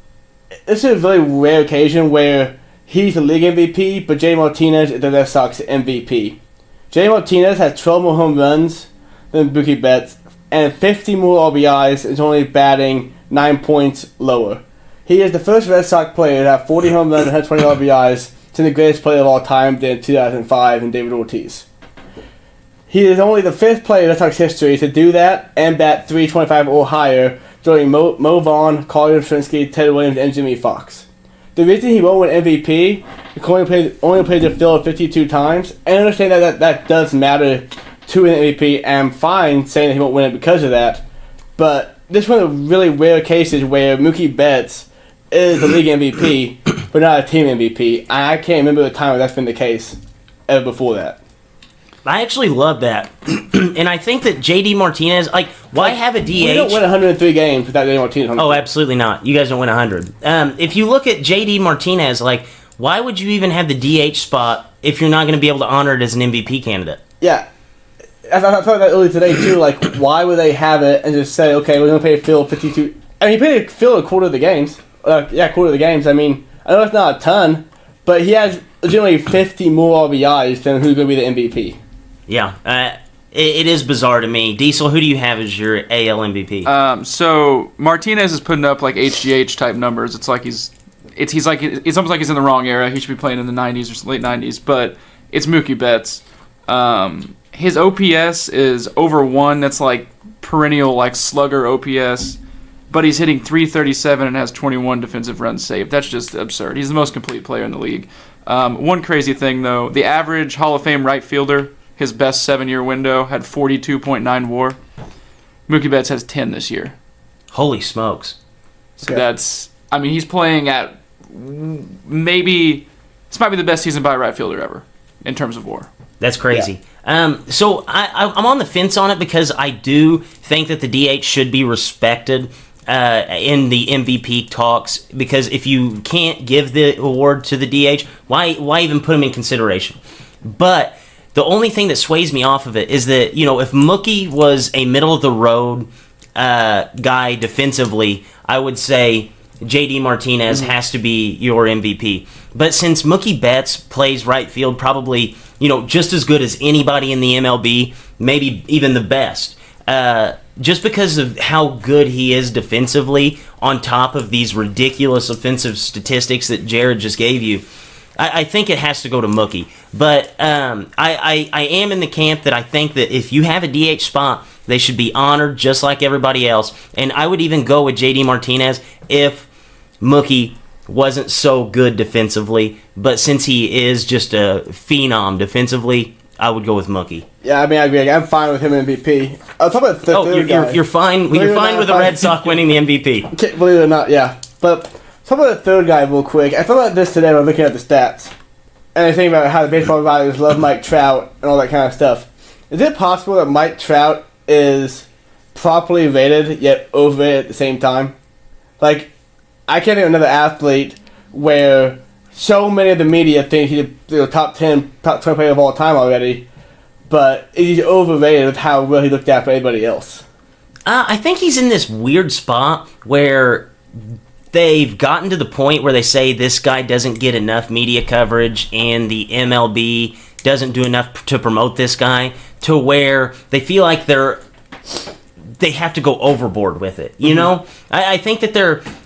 this is a very rare occasion where he's the league MVP, but J. Martinez is the Red Sox MVP. J. Martinez has 12 more home runs than Mookie Betts, and 50 more RBIs, is only batting 9 points lower. He is the first Red Sox player to have 40 home runs and 120 RBIs since the greatest player of all time in 2005 in David Ortiz. He is only the 5th player in Red Sox history to do that and bat .325 or higher, joining Mo Vaughn, Carl Yastrzemski, Ted Williams, and Jimmy Fox. The reason he won't win MVP, he only played the field 52 times, and I understand that does matter to an MVP, and I'm fine saying that he won't win it because of that, but this is one of the really rare cases where Mookie Betts is the league MVP, but not a team MVP. I can't remember the time where that's been the case ever before that. I actually love that. And I think that JD Martinez, like, why have a DH? We don't win 103 games without JD Martinez on the Oh, team. absolutely not. You guys don't win 100. If you look at JD Martinez, like, why would you even have the DH spot if you're not going to be able to honor it as an MVP candidate? Yeah. I thought that earlier today, too. Like, why would they have it and just say, okay, we're going to pay Phil 52... I mean, he paid Phil a quarter of the games. Quarter of the games. I mean, I know it's not a ton, but he has generally 50 more RBIs than who's going to be the MVP. Yeah. It is bizarre to me. Diesel, who do you have as your AL MVP? So Martinez is putting up like HGH type numbers. It's almost like he's in the wrong era. He should be playing in the 90s or late 90s. But it's Mookie Betts. His OPS is over 1. That's like perennial like slugger OPS. But he's hitting .337 and has 21 defensive runs saved. That's just absurd. He's the most complete player in the league. One crazy thing though, the average Hall of Fame right fielder, his best 7-year window, had 42.9 WAR. Mookie Betts has 10 this year. Holy smokes. So he's playing at this might be the best season by a right fielder ever in terms of WAR. That's crazy. Yeah. So I'm on the fence on it because I do think that the DH should be respected in the MVP talks, because if you can't give the award to the DH, why even put him in consideration? But the only thing that sways me off of it is that, if Mookie was a middle-of-the-road guy defensively, I would say JD Martinez has to be your MVP. But since Mookie Betts plays right field probably, just as good as anybody in the MLB, maybe even the best, just because of how good he is defensively on top of these ridiculous offensive statistics that Jared just gave you, I think it has to go to Mookie. But I am in the camp that I think that if you have a DH spot, they should be honored just like everybody else. And I would even go with JD Martinez if Mookie wasn't so good defensively. But since he is just a phenom defensely, I would go with Mookie. Yeah, I mean, I agree. I'm fine with him MVP. I'll talk about the third guy. You're fine. You're fine with the Red Sox winning the MVP. Believe it or not, yeah. But talk about the third guy real quick. I thought about this today when I was looking at the stats. And I think about how the baseball writers love Mike Trout and all that kind of stuff. Is it possible that Mike Trout is properly rated yet overrated at the same time? Like, I can't think of another athlete where so many of the media think he's the top 10, top 20 player of all time already, but he's overrated with how well he looked after everybody else. I think he's in this weird spot where they've gotten to the point where they say this guy doesn't get enough media coverage and the MLB doesn't do enough to promote this guy, to where they feel like they have to go overboard with it. You know? I think that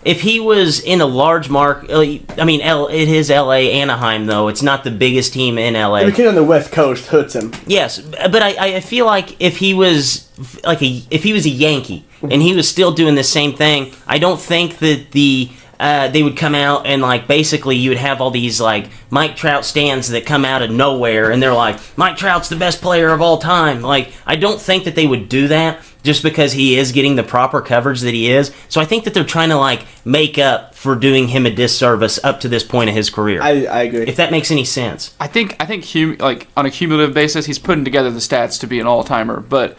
if he was in a large market, I mean, it is LA, Anaheim, though. It's not the biggest team in LA. The kid on the West Coast hurts him. Yes, but I feel like if he was a Yankee and he was still doing the same thing, I don't think that they would come out and basically you would have all these Mike Trout stands that come out of nowhere and they're like, Mike Trout's the best player of all time. I don't think that they would do that just because he is getting the proper coverage that he is. So I think that they're trying to make up for doing him a disservice up to this point of his career. I agree. If that makes any sense. I think on a cumulative basis, he's putting together the stats to be an all-timer. But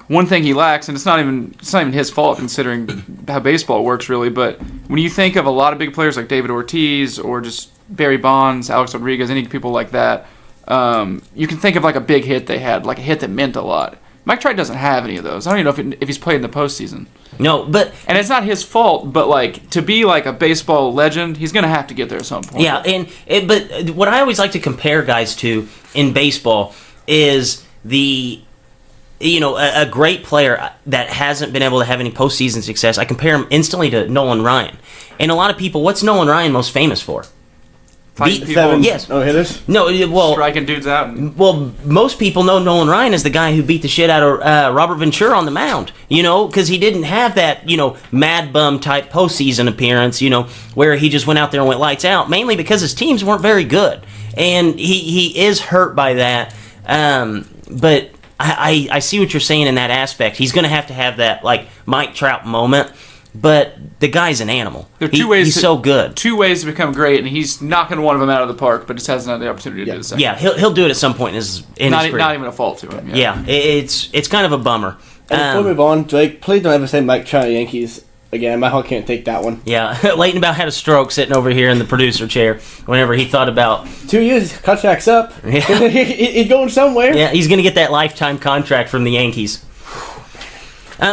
one thing he lacks, and it's not even his fault considering how baseball works really, but when you think of a lot of big players like David Ortiz or just Barry Bonds, Alex Rodriguez, any people like that, you can think of a big hit they had, a hit that meant a lot. Mike Trout doesn't have any of those. I don't even know if he's played in the postseason. No, but... And it's not his fault, but, to be, a baseball legend, he's going to have to get there at some point. Yeah, but what I always like to compare guys to in baseball is a great player that hasn't been able to have any postseason success. I compare him instantly to Nolan Ryan. And a lot of people, what's Nolan Ryan most famous for? Fighting people. Yes. No hitters? No, well... Striking dudes out. Well, most people know Nolan Ryan as the guy who beat the shit out of Robert Ventura on the mound, because he didn't have that, mad bum type postseason appearance, where he just went out there and went lights out, mainly because his teams weren't very good. And he is hurt by that. But I see what you're saying in that aspect. He's going to have that, Mike Trout moment but the guy's an animal. There are two ways. He's so good. Two ways to become great, and he's knocking one of them out of the park, but just hasn't had the opportunity to do the second. Yeah, he'll do it at some point in his career. Not even a fault to him. Yeah, it's kind of a bummer. And before we move on, Drake, please don't ever say Mike Trout Yankees again. My heart can't take that one. Yeah, Leighton about had a stroke sitting over here in the producer chair whenever he thought about 2 years, contract's up. Yeah. He's going somewhere. Yeah, he's going to get that lifetime contract from the Yankees.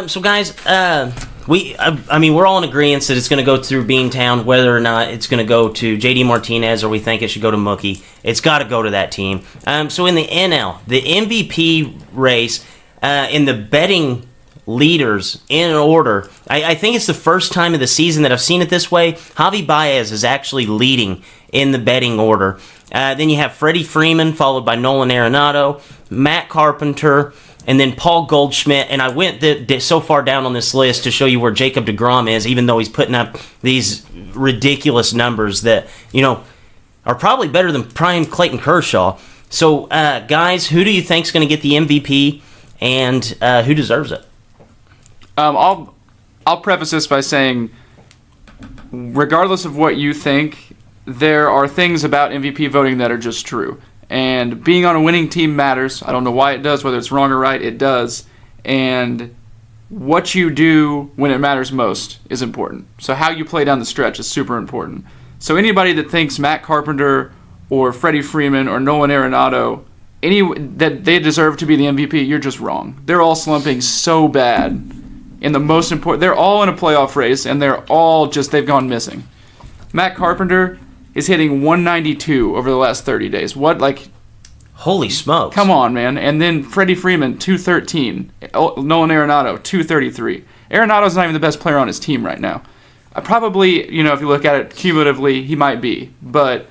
So guys, we're all in agreement that it's going to go through Beantown, whether or not it's going to go to JD Martinez or we think it should go to Mookie. It's got to go to that team. So in the NL, the MVP race, in the betting leaders in order, I think it's the first time of the season that I've seen it this way. Javi Baez is actually leading in the betting order. Then you have Freddie Freeman, followed by Nolan Arenado, Matt Carpenter, and then Paul Goldschmidt. And I went so far down on this list to show you where Jacob deGrom is, even though he's putting up these ridiculous numbers that, are probably better than prime Clayton Kershaw. So, guys, who do you think is going to get the MVP, and who deserves it? I'll preface this by saying, regardless of what you think, there are things about MVP voting that are just true. And being on a winning team matters. I don't know why it does, whether it's wrong or right, it does. And what you do when it matters most is important. So how you play down the stretch is super important. So anybody that thinks Matt Carpenter or Freddie Freeman or Nolan Arenado, that they deserve to be the MVP, you're just wrong. They're all slumping so bad. In the most important, they're all in a playoff race, and they're all they've gone missing. Matt Carpenter is hitting 192 over the last 30 days. Holy smokes. Come on, man. And then Freddie Freeman, 213. Nolan Arenado, 233. Arenado's not even the best player on his team right now. Probably, if you look at it cumulatively, he might be. But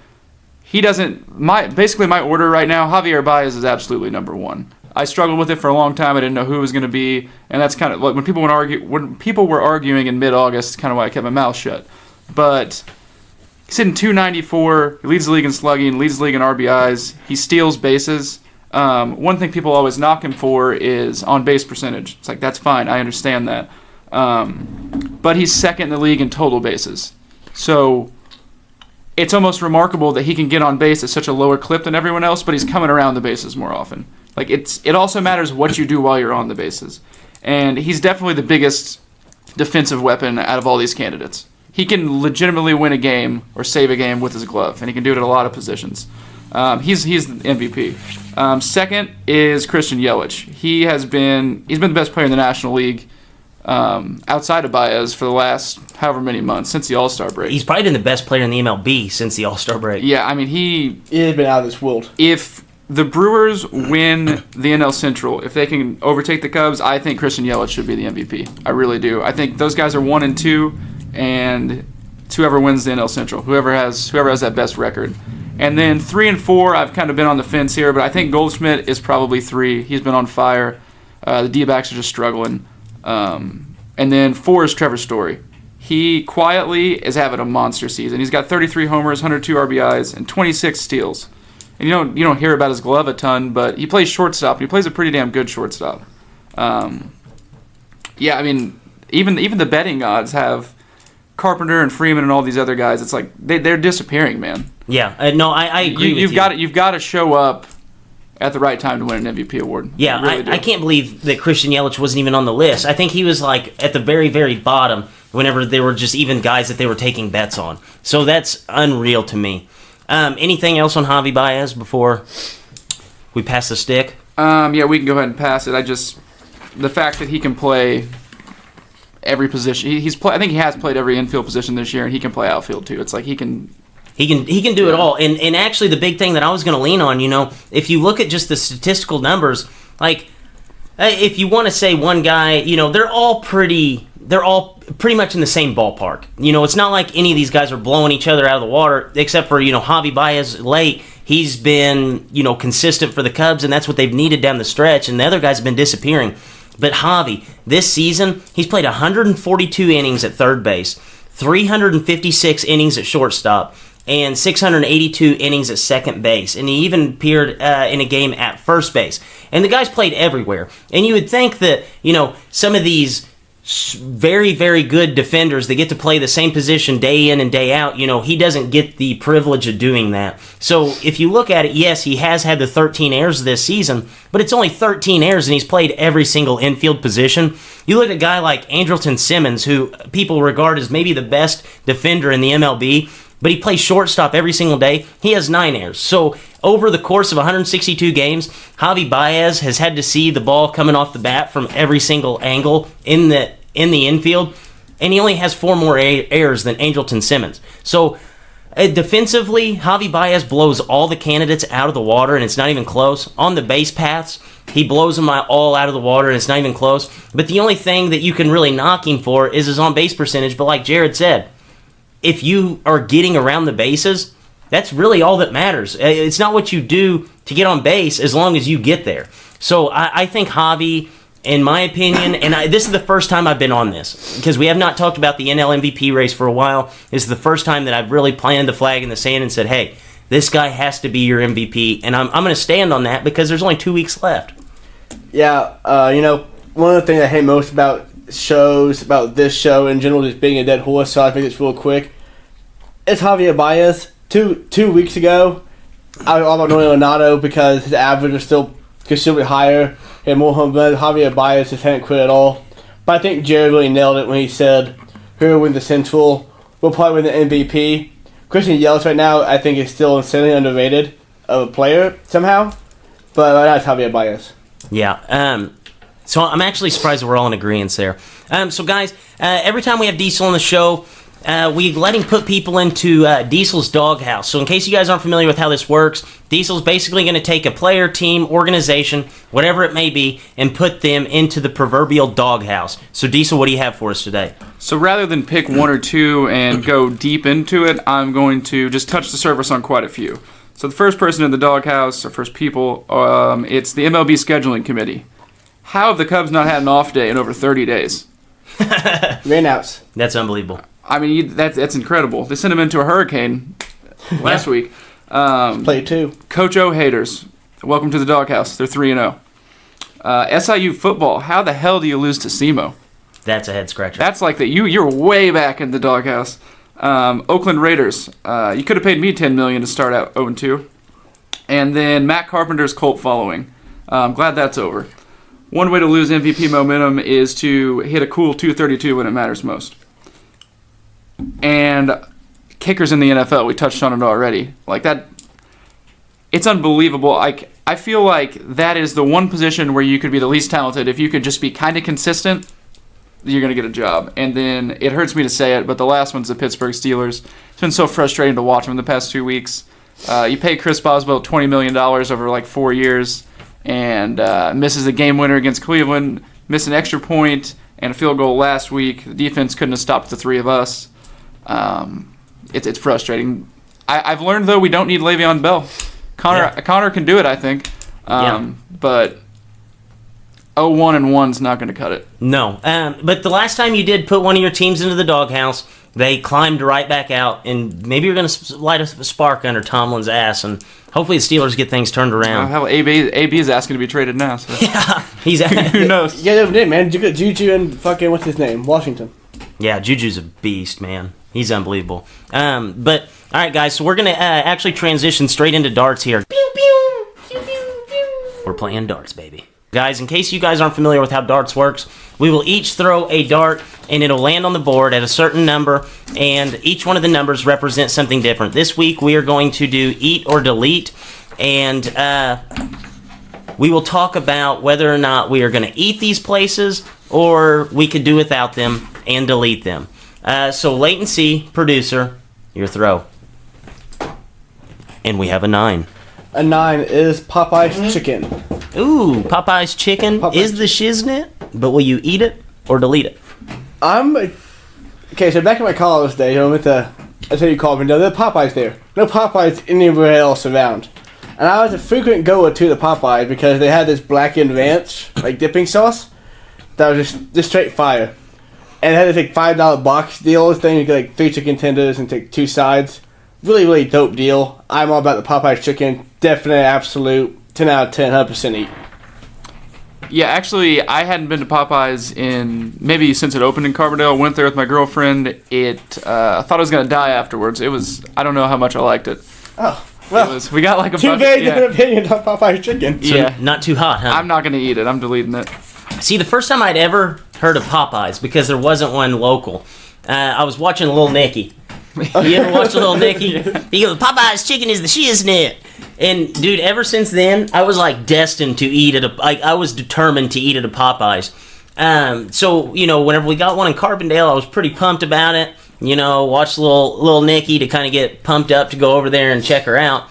he doesn't, my order right now, Javier Baez is absolutely number one. I struggled with it for a long time. I didn't know who it was going to be, and that's kind of like when people were arguing in mid-August, kind of why I kept my mouth shut. But he's hitting 294. He leads the league in slugging, leads the league in RBIs. He steals bases. One thing people always knock him for is on-base percentage. It's like, that's fine. I understand that. But he's second in the league in total bases. So it's almost remarkable that he can get on base at such a lower clip than everyone else, but he's coming around the bases more often. Like, it also matters what you do while you're on the bases. And he's definitely the biggest defensive weapon out of all these candidates. He can legitimately win a game or save a game with his glove, and he can do it at a lot of positions. He's the MVP. Second is Christian Yelich. He's been the best player in the National League outside of Baez for the last however many months, since the All-Star break. He's probably been the best player in the MLB since the All-Star break. Yeah, I mean, he has been out of this world. If the Brewers win the NL Central, if they can overtake the Cubs, I think Christian Yelich should be the MVP. I really do. I think those guys are 1 and 2, and it's whoever wins the NL Central, whoever has that best record. And then 3 and 4, I've kind of been on the fence here, but I think Goldschmidt is probably 3. He's been on fire. The D-backs are just struggling. And then 4 is Trevor Story. He quietly is having a monster season. He's got 33 homers, 102 RBIs, and 26 steals. And you don't hear about his glove a ton, but he plays shortstop, and he plays a pretty damn good shortstop. Yeah, I mean, even the betting odds have Carpenter and Freeman and all these other guys. It's like they're disappearing, man. Yeah, no, I agree with you. You've got to show up at the right time to win an MVP award. Yeah, really I can't believe that Christian Yelich wasn't even on the list. I think he was like at the very, very bottom whenever there were just even guys that they were taking bets on. So that's unreal to me. Anything else on Javi Baez before we pass the stick? Yeah, we can go ahead and pass it. The fact that he can play every position. I think he has played every infield position this year, and he can play outfield too. It's like he can do it all. And actually, the big thing that I was going to lean on, if you look at just the statistical numbers, like if you want to say one guy, they're all pretty much in the same ballpark. It's not like any of these guys are blowing each other out of the water, except for, Javi Baez late. He's been, consistent for the Cubs, and that's what they've needed down the stretch, and the other guys have been disappearing. But Javi, this season, he's played 142 innings at third base, 356 innings at shortstop, and 682 innings at second base. And he even appeared in a game at first base. And the guy's played everywhere. And you would think that, some of these very, very good defenders that get to play the same position day in and day out, he doesn't get the privilege of doing that. So if you look at it, yes, he has had the 13 errors this season, but it's only 13 errors and he's played every single infield position. You look at a guy like Andrelton Simmons, who people regard as maybe the best defender in the MLB, but he plays shortstop every single day. He has 9 errors. So over the course of 162 games, Javi Baez has had to see the ball coming off the bat from every single angle in the infield, and he only has 4 more errors than Andrelton Simmons. So defensively, Javi Baez blows all the candidates out of the water, and it's not even close. On the base paths, he blows them all out of the water, and it's not even close. But the only thing that you can really knock him for is his on-base percentage. But like Jared said, if you are getting around the bases, that's really all that matters. It's not what you do to get on base as long as you get there. So I think Javi, in my opinion, and this is the first time I've been on this, because we have not talked about the NL MVP race for a while. This is the first time that I've really planted the flag in the sand and said, hey, this guy has to be your MVP, and I'm going to stand on that because there's only 2 weeks left. Yeah, one of the things I hate most about shows, about this show in general, just being a dead horse, so I think it's real quick. It's Javier Baez. Two weeks ago, I was all about Nolan Arenado because his average was still considerably higher. He had more home runs. Javier Baez just hadn't quit at all. But I think Jared really nailed it when he said, who will win the Central? We'll probably win the MVP. Christian Yelich right now, I think, is still insanely underrated of a player somehow. But right now it's Javier Baez. Yeah. So I'm actually surprised that we're all in agreement there. So guys, every time we have Diesel on the show, we let him put people into Diesel's doghouse. So in case you guys aren't familiar with how this works, Diesel's basically going to take a player, team, organization, whatever it may be, and put them into the proverbial doghouse. So Diesel, what do you have for us today? So rather than pick 1 or 2 and go deep into it, I'm going to just touch the surface on quite a few. So the first person in the doghouse, or first people, it's the MLB scheduling committee. How have the Cubs not had an off day in over 30 days? Rainouts. That's unbelievable. I mean, that's incredible. They sent him into a hurricane last week. Play 2. Coach O haters, welcome to the doghouse. They're 3-0. SIU football, how the hell do you lose to SEMO? That's a head scratcher. That's like that. You're way back in the doghouse. Oakland Raiders, you could have paid me $10 million to start out 0-2. And then Matt Carpenter's cult following. I'm glad that's over. One way to lose MVP momentum is to hit a cool 232 when it matters most. And kickers in the NFL, we touched on it already. Like that, it's unbelievable. I feel like that is the one position where you could be the least talented. If you could just be kind of consistent, you're going to get a job. And then, it hurts me to say it, but the last one's the Pittsburgh Steelers. It's been so frustrating to watch them the past 2 weeks. You pay Chris Boswell $20 million over like 4 years, and misses a game winner against Cleveland, missed an extra point and a field goal last week. The defense couldn't have stopped the 3 of us. It's frustrating. I've learned, though, we don't need Le'Veon Bell. Connor can do it, I think. But 0-1-1's not going to cut it. No. But the last time you did put one of your teams into the doghouse, they climbed right back out, and maybe you're going to light a spark under Tomlin's ass, and hopefully the Steelers get things turned around. Hell, AB is asking to be traded now. So. Yeah, he's who knows? Yeah, they did, man. Juju and fucking what's his name, Washington. Yeah, Juju's a beast, man. He's unbelievable. But all right, guys. So we're gonna actually transition straight into darts here. Pew, pew, pew, pew, pew. We're playing darts, baby. Guys, in case you guys aren't familiar with how darts works, we will each throw a dart, and it'll land on the board at a certain number, and each one of the numbers represents something different. This week, we are going to do eat or delete, and we will talk about whether or not we are going to eat these places, or we could do without them and delete them. So, latency, producer, your throw. And we have a 9. A 9 is Popeye's chicken. Ooh, Popeye's chicken is the shiznit, but will you eat it or delete it? Okay, so back in my college days, I went to, that's how you call me, there are Popeyes there. No Popeyes anywhere else around. And I was a frequent goer to the Popeyes because they had this blackened ranch, like dipping sauce, that was just straight fire. And it had this like $5 box deal thing, you get like 3 chicken tenders and take 2 sides. Really, really dope deal. I'm all about the Popeyes chicken. Definite, absolute, 10 out of 10, 100% eat. Yeah, actually, I hadn't been to Popeyes in maybe since it opened in Carbondale. Went there with my girlfriend. I thought I was gonna die afterwards. I don't know how much I liked it. Oh, well, We got like a two bucket. very Yeah. different opinions on Popeye's chicken. So Yeah. not too hot, huh? I'm not gonna eat it. I'm deleting it. See, the first time I'd ever heard of Popeyes, because there wasn't one local, I was watching Little Nicky. You ever watch Little Nicky? He goes, Popeyes chicken is the shiznit. And dude, ever since then, I was like destined to eat at I was determined to eat at a Popeyes. So whenever we got one in Carbondale, I was pretty pumped about it. Watched little Nicky to kind of get pumped up to go over there and check her out.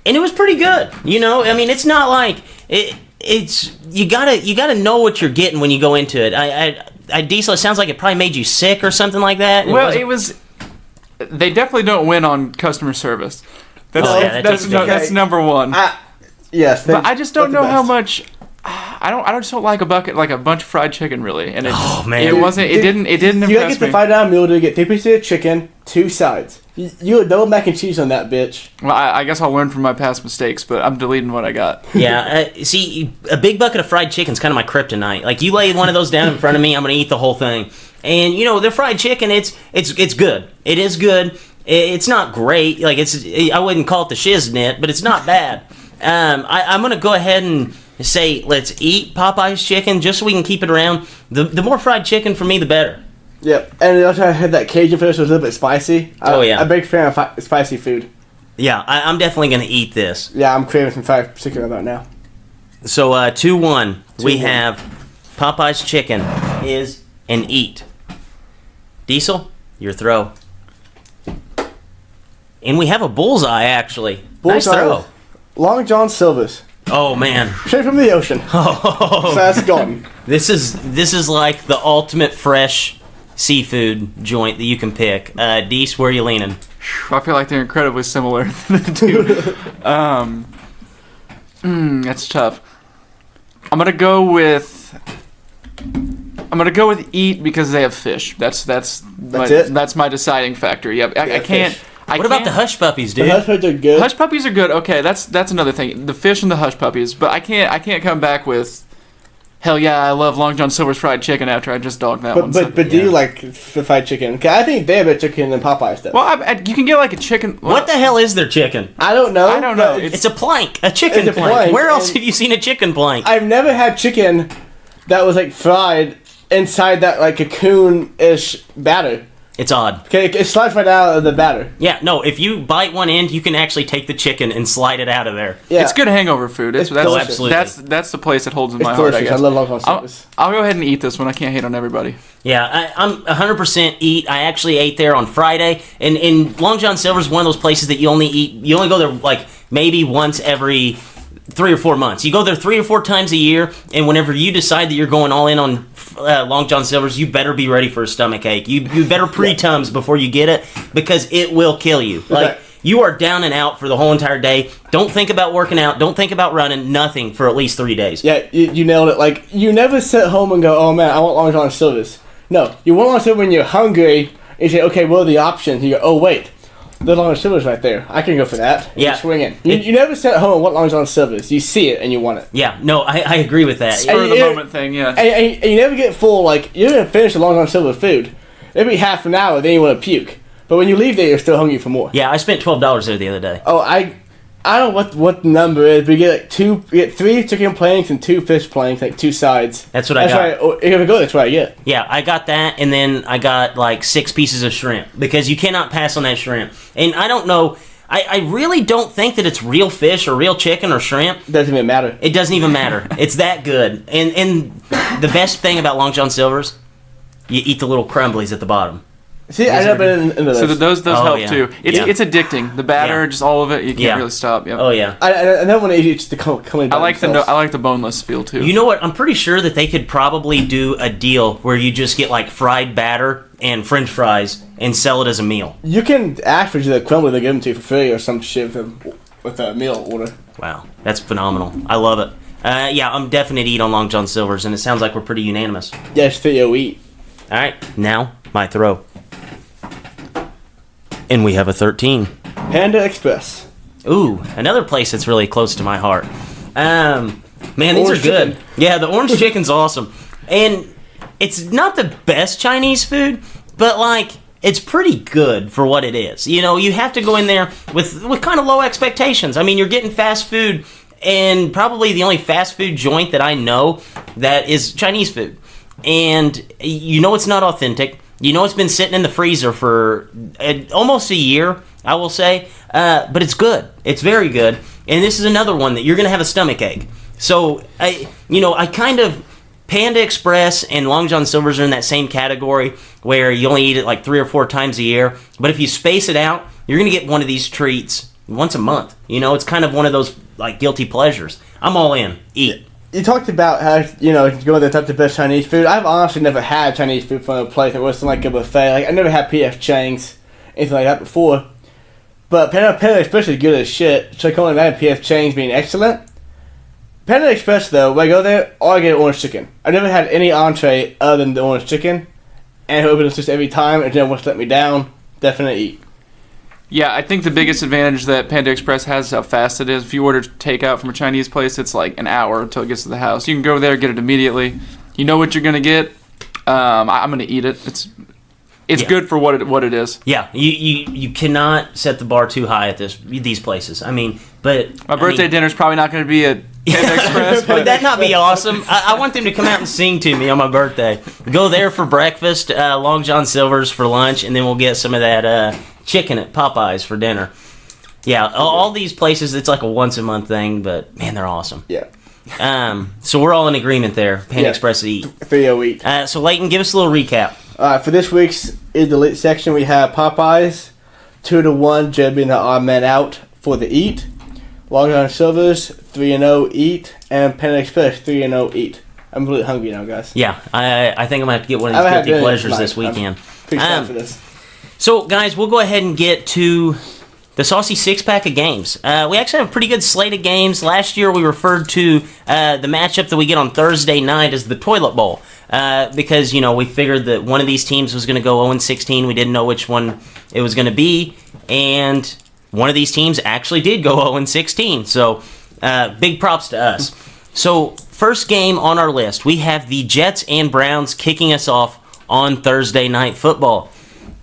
And it was pretty good. I mean, it's not like it's you gotta know what you're getting when you go into it. Diesel, it sounds like it probably made you sick or something like that. Well, it was. They definitely don't win on customer service. That's number one. Yes, but I just don't they're know the how best. much. I just don't like a bunch of fried chicken really, and man. it wasn't. It didn't You gotta impress get the me. $5 meal to get 3 pieces of chicken, 2 sides. You double mac and cheese on that bitch. Well, I guess I'll learn from my past mistakes, but I'm deleting what I got. Yeah, see, a big bucket of fried chicken's kind of my kryptonite. Like, you lay one of those down in front of me, I'm gonna eat the whole thing. And the fried chicken, it's good. It is good. It's not great. Like, I wouldn't call it the shiznit, but it's not bad. I'm gonna go ahead and say let's eat Popeye's chicken just so we can keep it around. The more fried chicken for me, the better. Yep, and also I had that Cajun finish, was a little bit spicy. Oh, yeah. I'm a big fan of spicy food. Yeah, I'm definitely gonna eat this. Yeah, I'm craving some fried chicken about now. So 2-1, we 2-1. have Popeye's chicken is an eat. Diesel, your throw. And we have a bullseye, actually. Nice throw. Long John Silver's. Oh man. Straight from the ocean. Oh. So that's gone. This is like the ultimate fresh seafood joint that you can pick. Dees, where are you leaning? I feel like they're incredibly similar. The two. That's tough. I'm gonna go with eat because they have fish. That's it? That's my deciding factor. Yep. I can't. Fish. What about the hush puppies, The dude? hush puppies are good. Hush puppies are good. Okay, that's another thing. The fish and the hush puppies, but I can't come back with. Hell yeah, I love Long John Silver's fried chicken after I just dogged that one. But do you like the fried chicken? 'Cause I think they have better chicken than Popeyes does. Well, you can get like a chicken. What the hell is their chicken? I don't know. I don't know. but It's a plank, a chicken It's a plank. plank, Where else and- have you seen a chicken plank? I've never had chicken that was like fried inside that like cocoon-ish batter. It's odd. Okay, it slides right out of the batter. Yeah, no, if you bite one end, you can actually take the chicken and slide it out of there. Yeah, It's good hangover food. It's delicious. Absolutely. That's the place it holds in It's my heart. delicious. I guess. love Long John Silver's. I'll go ahead and eat this one. I can't hate on everybody. Yeah, I'm 100% eat. I actually ate there on Friday, and Long John Silver's one of those places that you only go there like maybe once every 3 or 4 months. You go there 3 or 4 times a year, and whenever you decide that you're going all in on Long John Silver's, you better be ready for a stomach ache. You better pre-tums before you get it, because it will kill you. Like, Okay. you are down and out for the whole entire day. Don't think about working out. Don't think about running. Nothing for at least 3 days. Yeah, you nailed it. Like, you never sit home and go, oh man, I want Long John Silver's. No, you want Long John Silver when you're hungry, and you say, okay, what are the options? You go, oh wait, there's Long John Silver's right there. I can go for that. And Yeah. You swing in. You never sit at home and want Long John Silver's. You see it and you want it. Yeah, no, I agree with that. Spur of the yeah. moment thing, yeah. And you never get full, like, you're going to finish a Long John Silver food. Maybe half an hour, then you want to puke. But when you leave there, you're still hungry for more. Yeah, I spent $12 there the other day. Oh, I don't know what the number is, but you get 3 chicken planks and 2 fish planks, like 2 sides. That's what I got. Right. Oh, if I go, that's what I get. Yeah, I got that, and then I got like 6 pieces of shrimp, because you cannot pass on that shrimp. And I don't know, I really don't think that it's real fish or real chicken or shrimp. Doesn't even matter. It doesn't even matter. It's that good. And the best thing about Long John Silver's, you eat the little crumblies at the bottom. See, I never been into this. So those Oh, help yeah. too. It's Yeah. it's addicting. The batter, Yeah. just all of it. You can't Yeah. really stop. Yep. Oh yeah. I don't want to eat just the coming. I like the boneless feel too. You know what? I'm pretty sure that they could probably do a deal where you just get like fried batter and French fries and sell it as a meal. You can ask for the crumble they give them to you for free or some shit with a meal order. Wow, that's phenomenal. I love it. Yeah, I'm definite eat on Long John Silver's, and it sounds like we're pretty unanimous. Yes, Theo, eat. All right, now my throw. And we have a 13. Panda Express. Ooh, another place that's really close to my heart. Man, these Orange are good. chicken. Yeah, the orange chicken's awesome. And it's not the best Chinese food, but like it's pretty good for what it is. You know, you have to go in there with kind of low expectations. I mean, you're getting fast food, and probably the only fast food joint that I know that is Chinese food. And you know it's not authentic. You know it's been sitting in the freezer for almost a year, I will say. But it's good. It's very good. And this is another one that you're going to have a stomach ache. So, I kind of... Panda Express and Long John Silver's are in that same category where you only eat it like 3 or 4 times a year. But if you space it out, you're going to get one of these treats once a month. You know, it's kind of one of those like guilty pleasures. I'm all in. Eat. You talked about how, going to the top the best Chinese food. I've honestly never had Chinese food from a place that wasn't like a buffet. Like, I never had P.F. Chang's, anything like that before. But Panda Express is good as shit, so I can only imagine P.F. Chang's being excellent. Panda Express, though, when I go there, all I get is orange chicken. I've never had any entree other than the orange chicken, and whoever does this every time, and then wants to let me down, definitely eat. Yeah, I think the biggest advantage that Panda Express has is how fast it is. If you order takeout from a Chinese place, it's like an hour until it gets to the house. You can go there, get it immediately. You know what you're going to get. I'm going to eat it. It's good for what it is. Yeah, you cannot set the bar too high at these places. I mean, but... My birthday dinner's probably not going to be at Panda Express. Would that not be awesome? I want them to come out and sing to me on my birthday. Go there for breakfast, Long John Silver's for lunch, and then we'll get some of that chicken at Popeyes for dinner. Yeah, all these places, it's like a once-a-month thing, but, man, they're awesome. Yeah. So we're all in agreement there. Panda Express eat. 3-0 eat. So, Leighton, give us a little recap. For this week's In the Elite section, we have Popeyes, 2-1, Jed being the odd man out for the eat. Long John Silver's, 3-0 eat, and Panda Express, 3-0 eat. I'm really hungry now, guys. Yeah, I think I'm going to have to get one of these guilty pleasures this weekend. Pretty excited for this. So, guys, we'll go ahead and get to the Saucy Six-Pack of games. We actually have a pretty good slate of games. Last year, we referred to the matchup that we get on Thursday night as the Toilet Bowl. Because, we figured that one of these teams was going to go 0-16. We didn't know which one it was going to be. And one of these teams actually did go 0-16. So, big props to us. So, first game on our list, we have the Jets and Browns kicking us off on Thursday Night Football.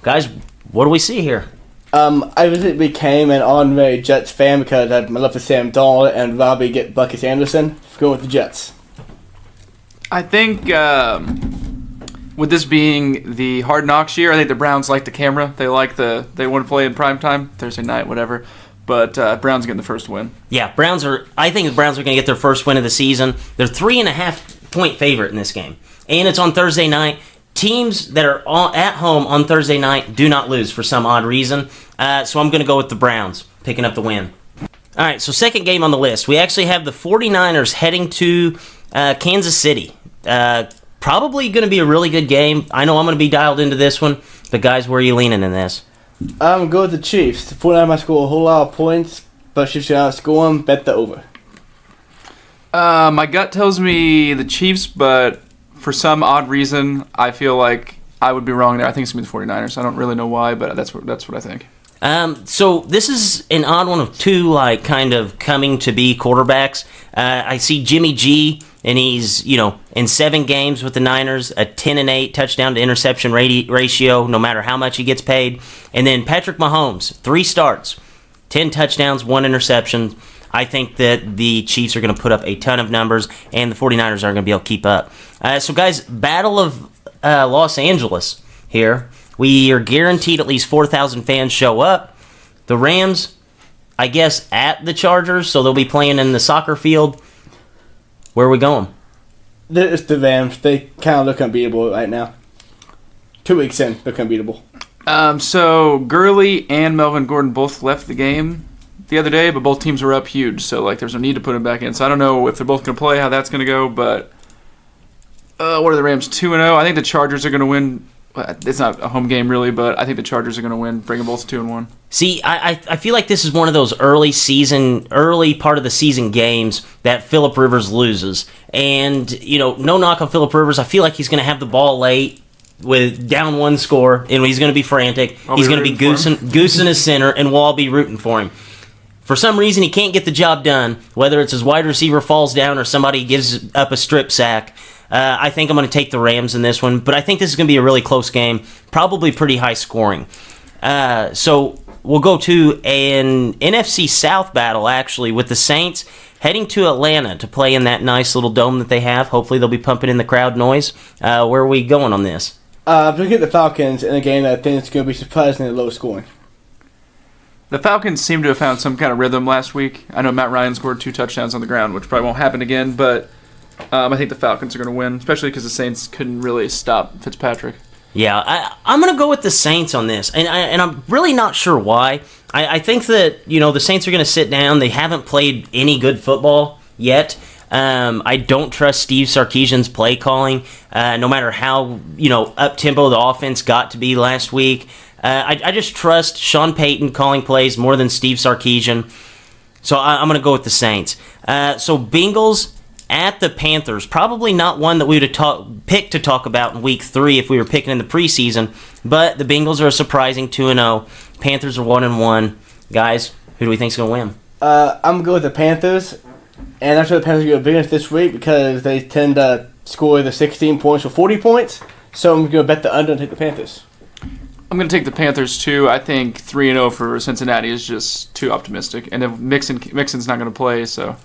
Guys, what do we see here? I recently became an honorary Jets fan because I had my love for Sam Darnold and Robbie get Buckus Anderson. Let's go with the Jets. I think with this being the Hard Knocks year, I think the Browns like the camera. They want to play in primetime, Thursday night, whatever. But Browns getting the first win. Yeah, I think the Browns are going to get their first win of the season. They're 3.5-point favorite in this game. And it's on Thursday night. Teams that are at home on Thursday night do not lose for some odd reason. So I'm going to go with the Browns, picking up the win. All right, so second game on the list. We actually have the 49ers heading to Kansas City. Probably going to be a really good game. I know I'm going to be dialed into this one. But, guys, where are you leaning in this? I'm going to go with the Chiefs. The 49ers might score a whole lot of points, but Chiefs should outscore them. Bet the over. My gut tells me the Chiefs, but for some odd reason, I feel like I would be wrong there. I think it's going to be the 49ers. I don't really know why, but that's what I think. So this is an odd one of two, kind of coming to be quarterbacks. I see Jimmy G, and he's, in 7 games with the Niners, a 10-8 touchdown to interception ratio, no matter how much he gets paid. And then Patrick Mahomes, 3 starts, 10 touchdowns, 1 interception. I think that the Chiefs are going to put up a ton of numbers, and the 49ers aren't going to be able to keep up. So, guys, Battle of Los Angeles here. We are guaranteed at least 4,000 fans show up. The Rams, I guess, at the Chargers, so they'll be playing in the soccer field. Where are we going? It's the Rams. They kind of look unbeatable right now. 2 weeks in, look unbeatable. So Gurley and Melvin Gordon both left the game the other day, but both teams were up huge, so there's no need to put them back in. So I don't know if they're both going to play, how that's going to go, but what are the Rams, 2-0? I think the Chargers are going to win. It's not a home game, really, but I think the Chargers are going to win, bring them both to 2-1. See, I feel like this is one of those early part of the season games that Phillip Rivers loses. And, no knock on Phillip Rivers. I feel like he's going to have the ball late with down 1 score, and he's going to be frantic. He's going to be goosing his center, and we'll all be rooting for him. for some reason he can't get the job done, whether it's his wide receiver falls down or somebody gives up a strip sack, I think I'm going to take the Rams in this one. But I think this is going to be a really close game, probably pretty high scoring. So we'll go to an NFC South battle, actually, with the Saints heading to Atlanta to play in that nice little dome that they have. Hopefully they'll be pumping in the crowd noise. Where are we going on this? Look at the Falcons in a game that I think is going to be surprisingly low scoring. The Falcons seem to have found some kind of rhythm last week. I know Matt Ryan scored 2 touchdowns on the ground, which probably won't happen again, but I think the Falcons are going to win, especially because the Saints couldn't really stop Fitzpatrick. Yeah, I'm going to go with the Saints on this, and I'm really not sure why. I think that, the Saints are going to sit down. They haven't played any good football yet. I don't trust Steve Sarkisian's play calling, no matter how, up-tempo the offense got to be last week. I just trust Sean Payton calling plays more than Steve Sarkisian. So I'm going to go with the Saints. So Bengals at the Panthers. Probably not one that we would have picked to talk about in Week 3 if we were picking in the preseason. But the Bengals are a surprising 2-0. Panthers are 1-1. Guys, who do we think is going to win? I'm going to go with the Panthers. And I'm sure the Panthers are going to beat us this week because they tend to score either 16 points or 40 points. So I'm going to bet the under and take the Panthers. I'm going to take the Panthers, too. I think 3-0 for Cincinnati is just too optimistic. And if Mixon's not going to play, so...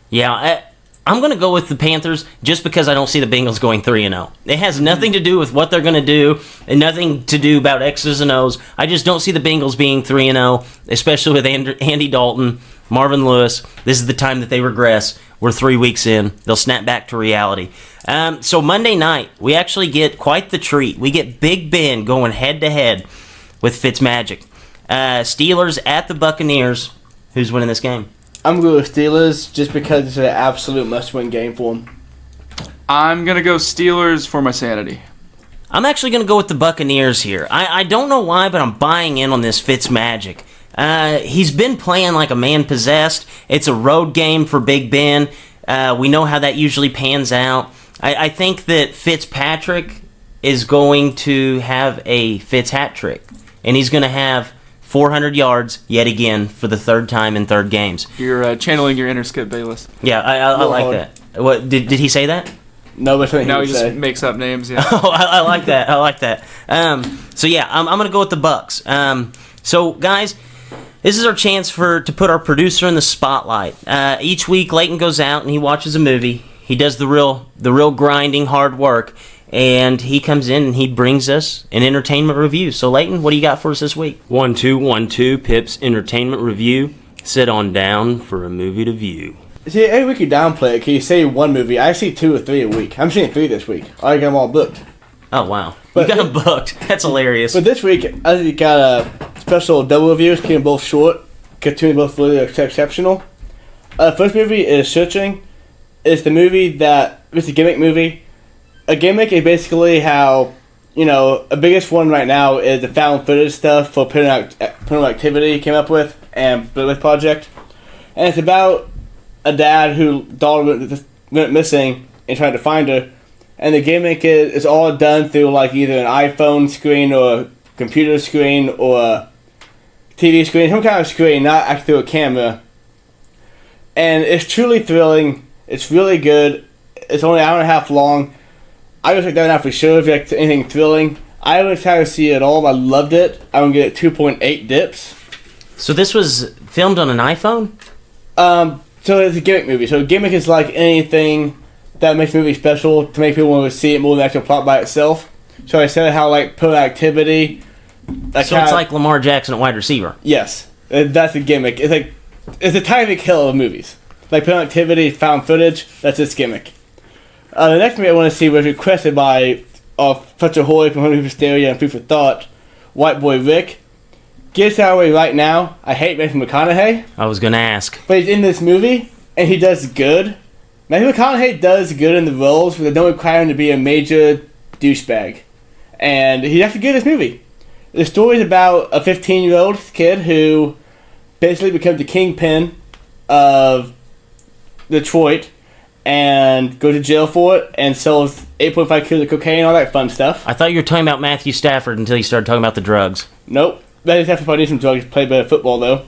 Yeah, I'm going to go with the Panthers just because I don't see the Bengals going 3-0. It has nothing to do with what they're going to do and nothing to do about X's and O's. I just don't see the Bengals being 3-0, especially with Andy Dalton, Marvin Lewis. This is the time that they regress. We're 3 weeks in. They'll snap back to reality. So Monday night, we actually get quite the treat. We get Big Ben going head-to-head with Fitzmagic. Steelers at the Buccaneers. Who's winning this game? I'm going to go with Steelers just because it's an absolute must-win game for them. I'm going to go Steelers for my sanity. I'm actually going to go with the Buccaneers here. I don't know why, but I'm buying in on this Fitzmagic. He's been playing like a man possessed. It's a road game for Big Ben. We know how that usually pans out. I think that Fitzpatrick is going to have a Fitz hat trick, and he's going to have 400 yards yet again for the third time in 3 games. You're channeling your inner Skip Bayless. Yeah, I like that. What did he say that? No, but he just makes up names. Yeah. Oh, I like that. I like that. So yeah, I'm going to go with the Bucks. So guys, this is our chance to put our producer in the spotlight. Each week, Leighton goes out and he watches a movie. He does the real grinding, hard work, and he comes in and he brings us an entertainment review. So Leighton, what do you got for us this week? 1 2 1 2 Pip's entertainment review. Sit on down for a movie to view. See, every week you downplay it. Can you say one movie? I see 2 or 3 a week. I'm seeing 3 this week. I got them all booked. Oh wow, But you got them booked. That's hilarious. But this week, I got a special double reviews. Keep them both short. Continue both really exceptional. First movie is Searching. It's the movie it's a gimmick movie. A gimmick is basically how, a biggest one right now is the found footage stuff for Paranormal Activity came up with and Blitz Project. And it's about a dad whose daughter went missing and trying to find her. And the gimmick is it's all done through like either an iPhone screen or a computer screen or a TV screen, some kind of screen, not actually through a camera. And it's truly thrilling. It's really good. It's only an hour and a half long. I was like that now for sure if you like anything thrilling. I was excited to see it all. I loved it. I'm going to get 2.8 dips. So this was filmed on an iPhone? So it's a gimmick movie. So a gimmick is like anything that makes a movie special to make people want to see it more than the actual plot by itself. So I said how like Paranormal Activity. So it's like Lamar Jackson at wide receiver. Yes, that's a gimmick. It's a Tyreek Hill of movies. Like Paranormal Activity, found footage. That's its gimmick. The next movie I want to see was requested by Fletcher Hoy from Hungry Hysteria and Food for Thought, White Boy Rick. Gets out of the way right now. I hate Matthew McConaughey. I was going to ask. But he's in this movie, and he does good. Matthew McConaughey does good in the roles, but they don't require him to be a major douchebag. And he's actually good in this movie. The story is about a 15-year-old kid who basically becomes the kingpin of Detroit and goes to jail for it and sells 8.5 kilos of cocaine and all that fun stuff. I thought you were talking about Matthew Stafford until you started talking about the drugs. Nope. Matthew Stafford probably needs some drugs to play better football, though.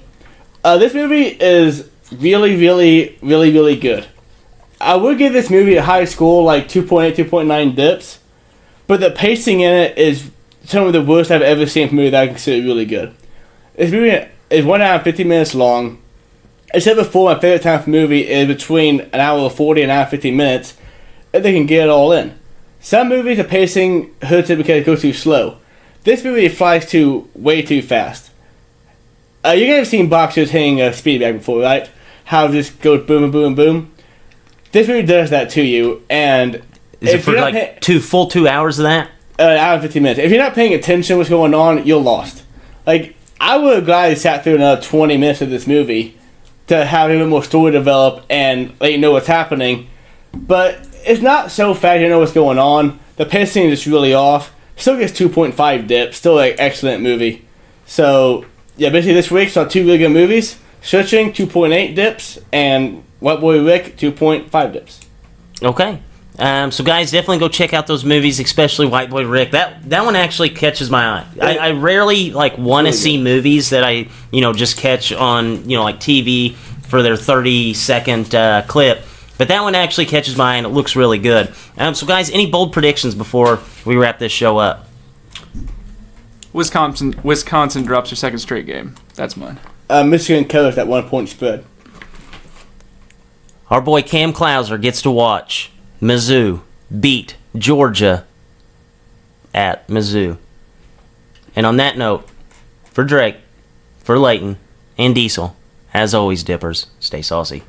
This movie is really, really, really, really good. I would give this movie a high score, like 2.8, 2.9 dips, but the pacing in it is some of the worst I've ever seen from a movie that I consider really good. This movie is 1 hour and 50 minutes long. I said before, my favorite time for a movie is between an hour 40 and an hour 50 minutes, if they can get it all in. Some movies, the pacing hurts it because it goes too slow. This movie flies way too fast. You guys have seen boxers hitting a speed bag before, right? How it just goes boom, boom, boom. This movie does that to you, and Is it for like 2 hours of that? An hour and 50 minutes. If you're not paying attention to what's going on, you're lost. Like, I would have gladly sat through another 20 minutes of this movie to have a bit more story develop and let you know what's happening. But it's not so fast you know what's going on. The pacing is just really off. Still gets 2.5 dips. Still an excellent movie. So, yeah, basically this week saw 2 really good movies. Searching, 2.8 dips, and White Boy Rick, 2.5 dips. Okay. So guys, definitely go check out those movies, especially White Boy Rick. That one actually catches my eye. I rarely want to see movies that I just catch on like TV for their 30-second clip. But that one actually catches my eye and it looks really good. So guys, any bold predictions before we wrap this show up? Wisconsin drops their second straight game. That's mine. Michigan covers that 1-point spread. Our boy Cam Klauser gets to watch Mizzou beat Georgia at Mizzou. And on that note, for Drake, for Leighton, and Diesel, as always, Dippers, stay saucy.